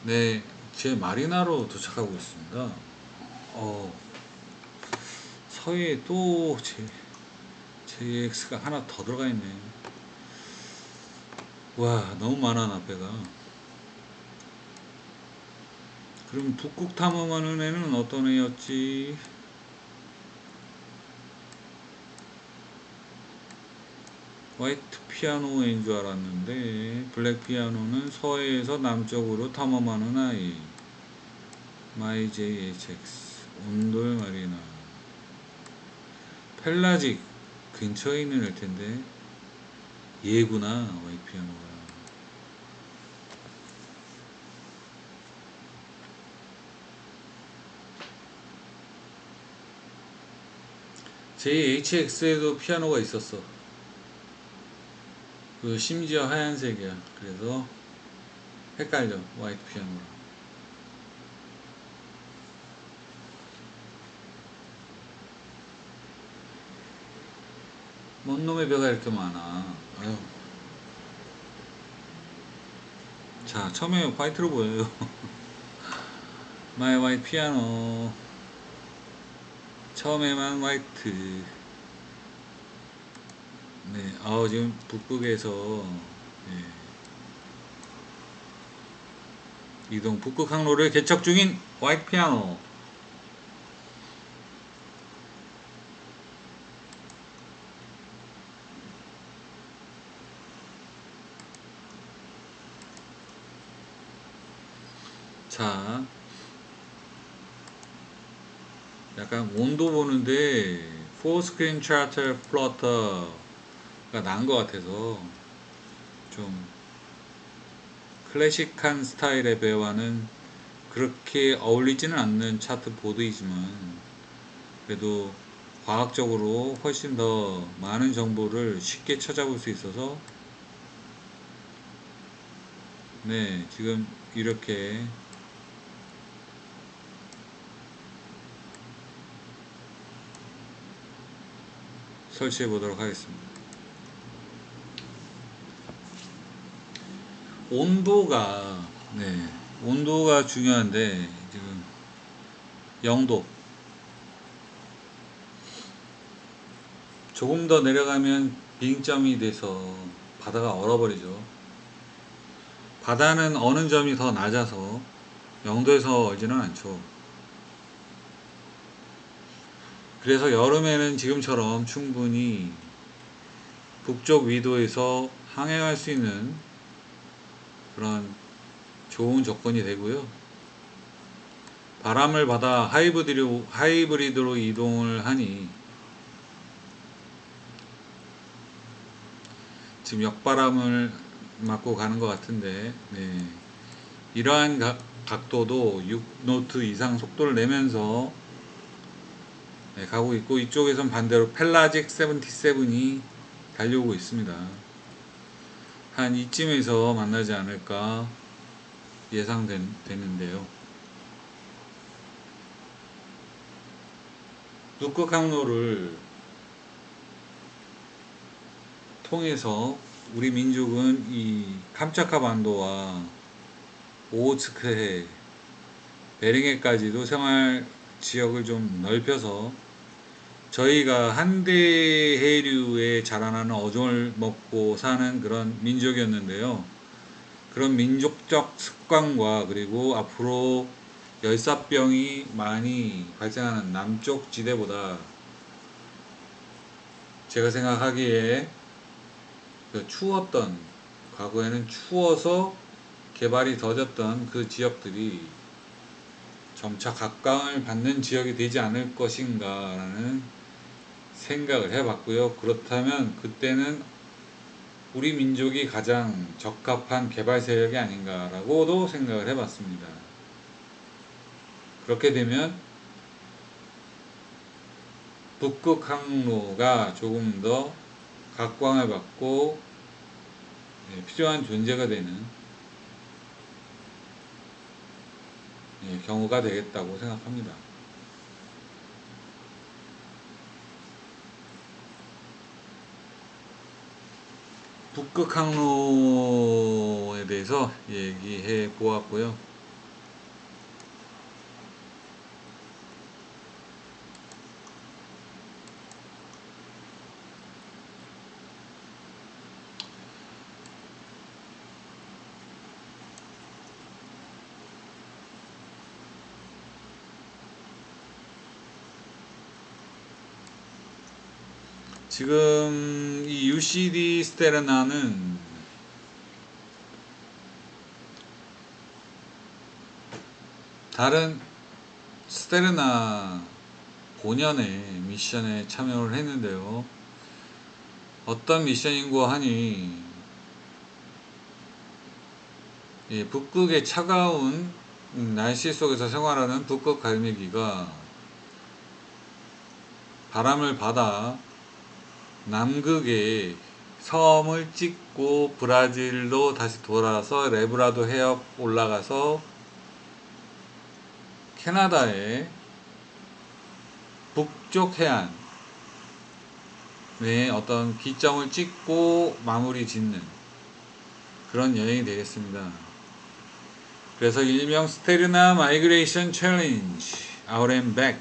네, 제 마리나로 도착하고 있습니다. 서해에 또 JX가 하나 더 들어가 있네. 와, 너무 많아, 나 배가. 그럼 북극 탐험하는 애는 어떤 애였지? 화이트 피아노인 줄 알았는데 블랙 피아노는 서해에서 남쪽으로 탐험하는 아이. 마이 JHX 온돌 마리나. 펠라직 근처에 있는 애 텐데 얘구나. 화이트 피아노가. JHX에도 피아노가 있었어. 그 심지어 하얀색이야. 그래서 헷갈려. 화이트 피아노랑. 뭔 놈의 배가 이렇게 많아. 아유. 자, 처음에 화이트로 보여요. 마이 화이트 피아노. 처음에만 화이트. 네, 지금 북극에서 네, 이동 북극 항로를 개척 중인 화이트 피아노. 자, 약간 온도 보는데 포스크린 차트 플러터가 나은 것 같아서 좀 클래식한 스타일의 배와는 그렇게 어울리지는 않는 차트 보드이지만 그래도 과학적으로 훨씬 더 많은 정보를 쉽게 찾아볼 수 있어서 네, 지금 이렇게 설치해 보도록 하겠습니다. 온도가 네, 온도가 중요한데 지금 0도. 조금 더 내려가면 빙점이 돼서 바다가 얼어버리죠. 바다는 어느 점이 더 낮아서 0도에서 얼지는 않죠. 그래서 여름에는 지금처럼 충분히 북쪽 위도에서 항해할 수 있는 그런 좋은 조건이 되고요. 바람을 받아 하이브리드로 이동을 하니 지금 역바람을 맞고 가는 것 같은데 네. 이러한 각도도 6노트 이상 속도를 내면서 네, 가고 있고 이쪽에선 반대로 펠라직 77이 달려오고 있습니다. 한 이쯤에서 만나지 않을까 예상되는데요. 북극 항로를 통해서 우리 민족은 이 캄차카 반도와 오호츠크해, 베링해까지도 생활 지역을 좀 넓혀서 저희가 한대해류에 자라나는 어종을 먹고 사는 그런 민족이었는데요. 그런 민족적 습관과 그리고 앞으로 열사병이 많이 발생하는 남쪽 지대보다 제가 생각하기에 그 추웠던, 과거에는 추워서 개발이 더뎠던 그 지역들이 점차 각광을 받는 지역이 되지 않을 것인가 라는 생각을 해봤고요. 그렇다면 그때는 우리 민족이 가장 적합한 개발 세력이 아닌가라고도 생각을 해봤습니다. 그렇게 되면 북극 항로가 조금 더 각광을 받고 필요한 존재가 되는 경우가 되겠다고 생각합니다. 북극 항로에 대해서 얘기해 보았고요. 지금 이 UCD 스테르나는 다른 스테르나 본연의 미션에 참여를 했는데요. 어떤 미션인고 하니 북극의 차가운 날씨 속에서 생활하는 북극 갈매기가 바람을 받아 남극에 섬을 찍고 브라질로 다시 돌아서 레브라도 해협 올라가서 캐나다의 북쪽 해안에 어떤 기점을 찍고 마무리 짓는 그런 여행이 되겠습니다. 그래서 일명 스테르나 마이그레이션 챌린지 아웃 앤 백,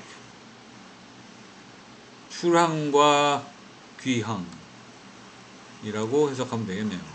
출항과 귀항이라고 해석하면 되겠네요.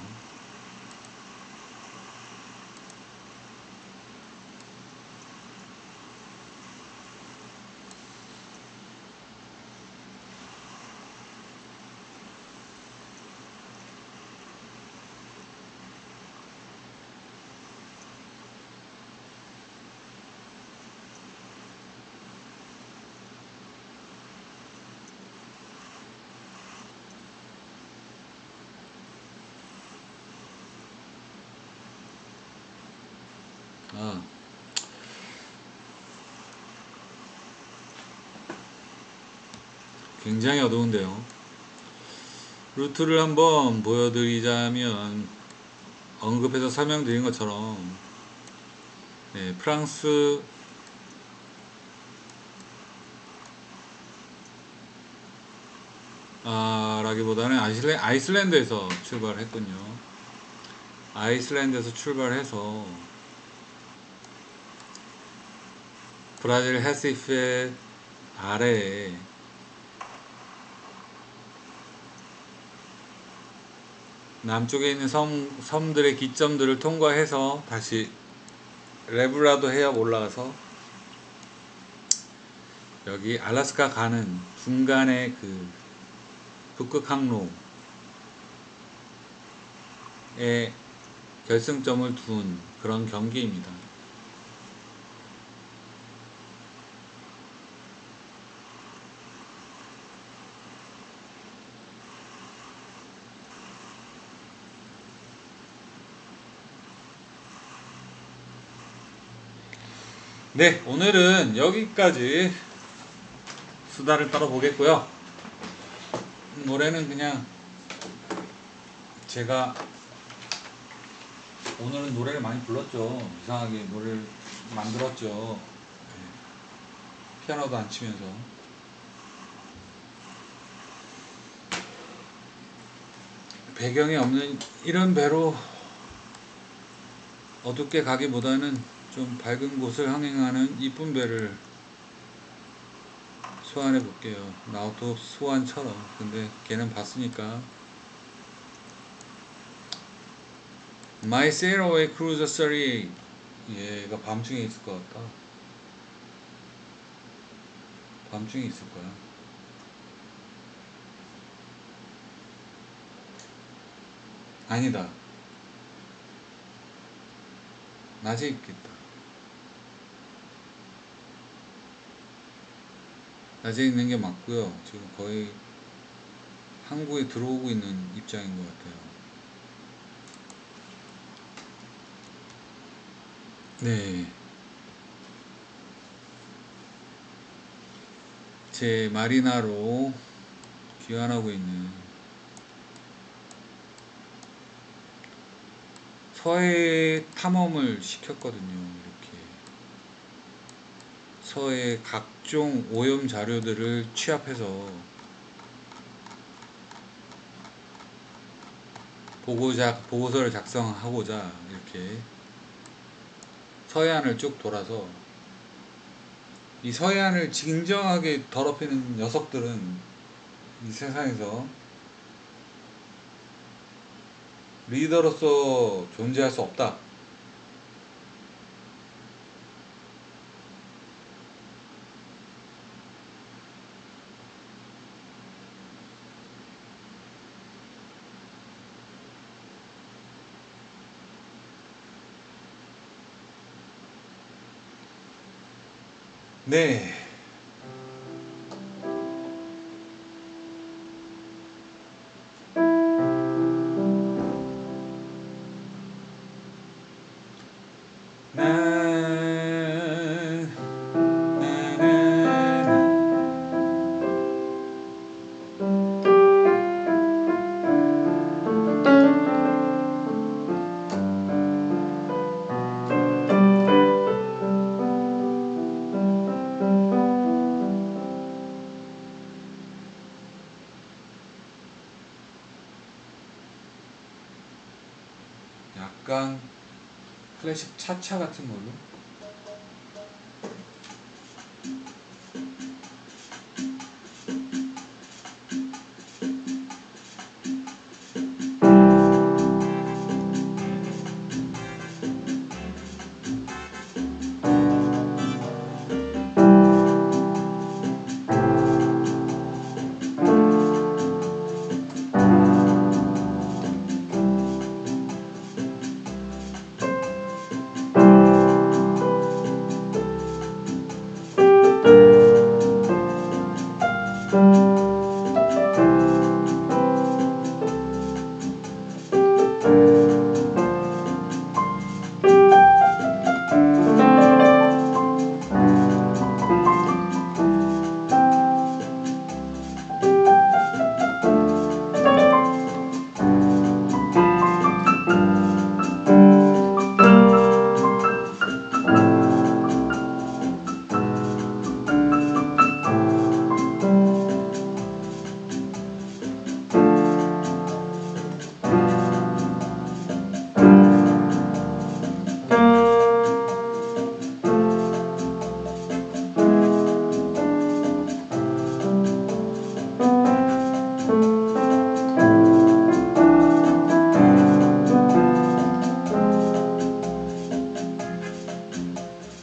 굉장히 어두운데요. 루트를 한번 보여드리자면 언급해서 설명드린 것처럼 프랑스 라기보다는 아이슬란드에서 출발을 했군요. 아이슬란드에서 출발해서 브라질 헤시페 아래에 남쪽에 있는 섬들의 기점들을 통과해서 다시 레브라도 해협 올라가서 여기 알래스카 가는 중간에 그 북극 항로에 결승점을 둔 그런 경기입니다. 네, 오늘은 여기까지 수다를 떨어보겠고요. 노래는 그냥 제가 오늘은 노래를 많이 불렀죠. 이상하게 노래를 만들었죠. 피아노도 안 치면서. 배경이 없는 이런 배로 어둡게 가기보다는 좀 밝은 곳을 항행하는 이쁜 배를 소환해 볼게요. 나우토 소환처럼. 근데 걔는 봤으니까. My Sailaway Cruiser 38. 얘가 밤중에 있을 것 같다. 밤중에 있을 거야. 아니다. 낮에 있겠다. 낮에 있는 게 맞고요. 지금 거의 항구에 들어오고 있는 입장인 것 같아요. 네. 제 마리나로 귀환하고 있는 서해 탐험을 시켰거든요. 이렇게 서해 각종 오염 자료들을 취합해서 보고서를 작성하고자 이렇게 서해안을 쭉 돌아서 이 서해안을 진정하게 더럽히는 녀석들은 이 세상에서 리더로서 존재할 수 없다. 네. 난, 나는 약간 클래식 차차 같은 걸로.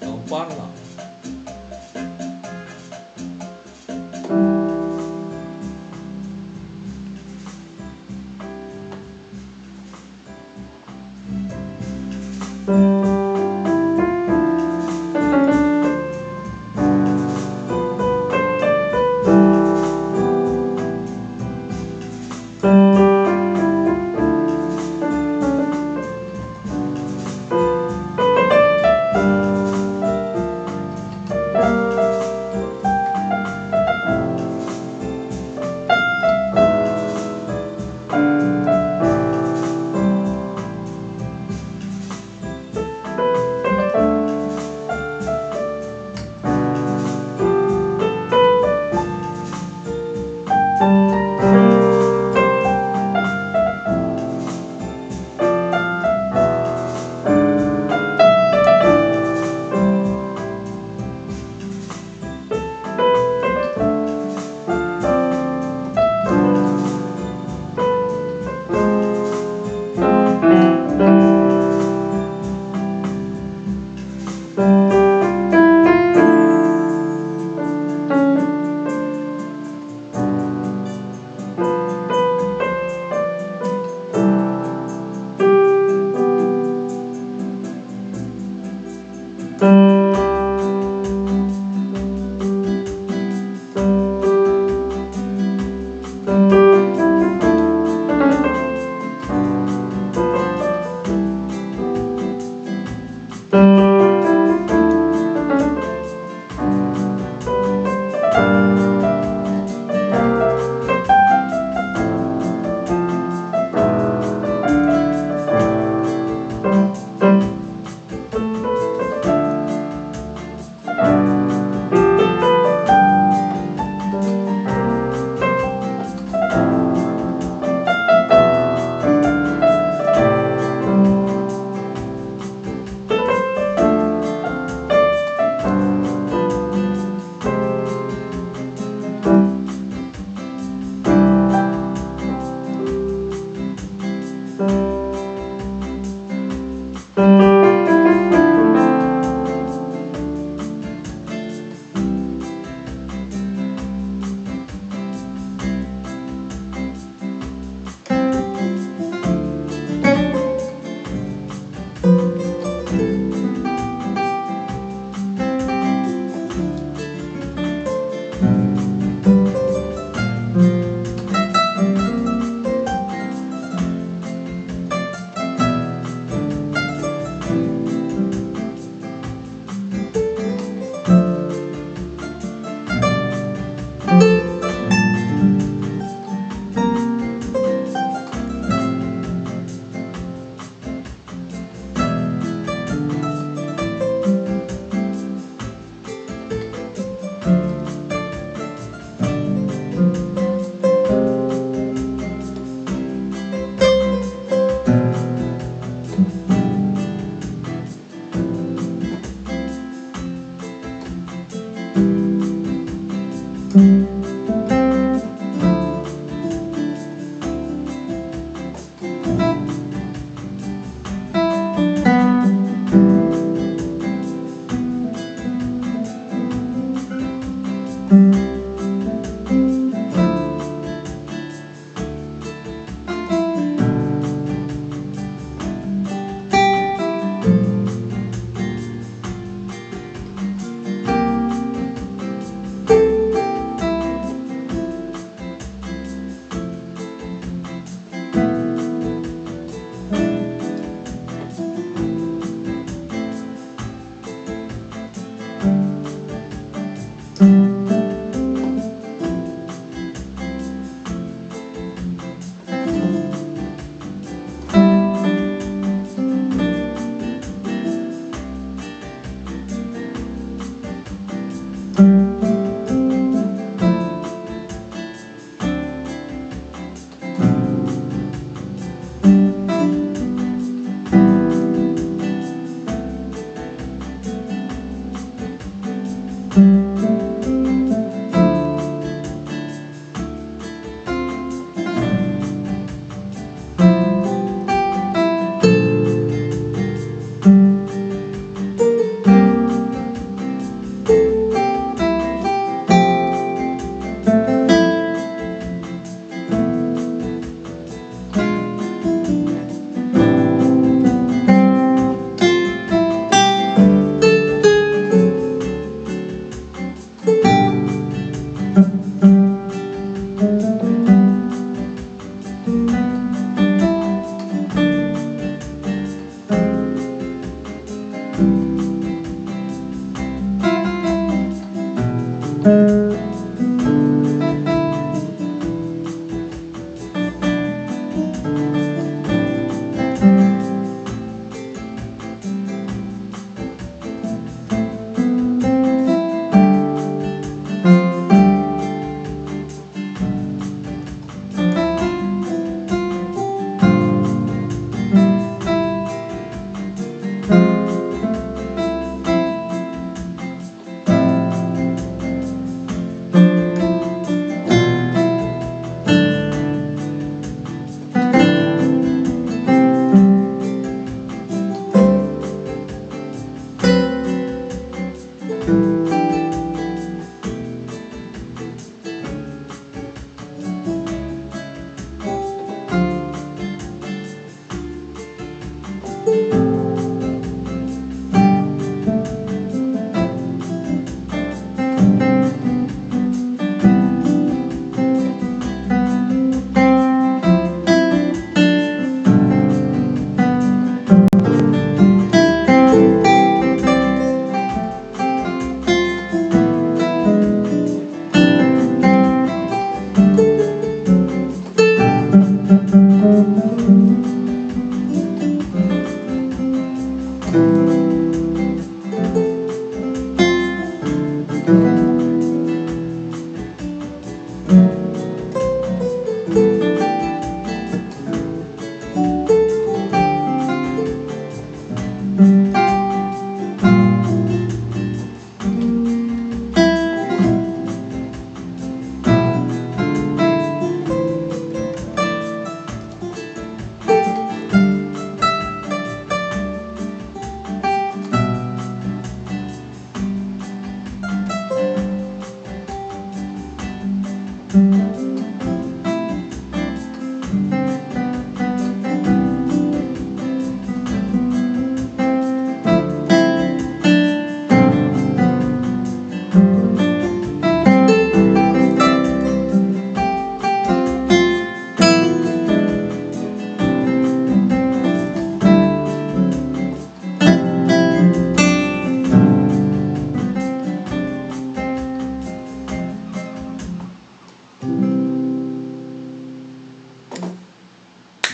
너무 빠르다.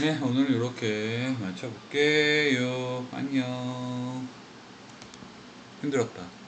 네, 오늘 이렇게 맞춰볼게요. 안녕. 힘들었다.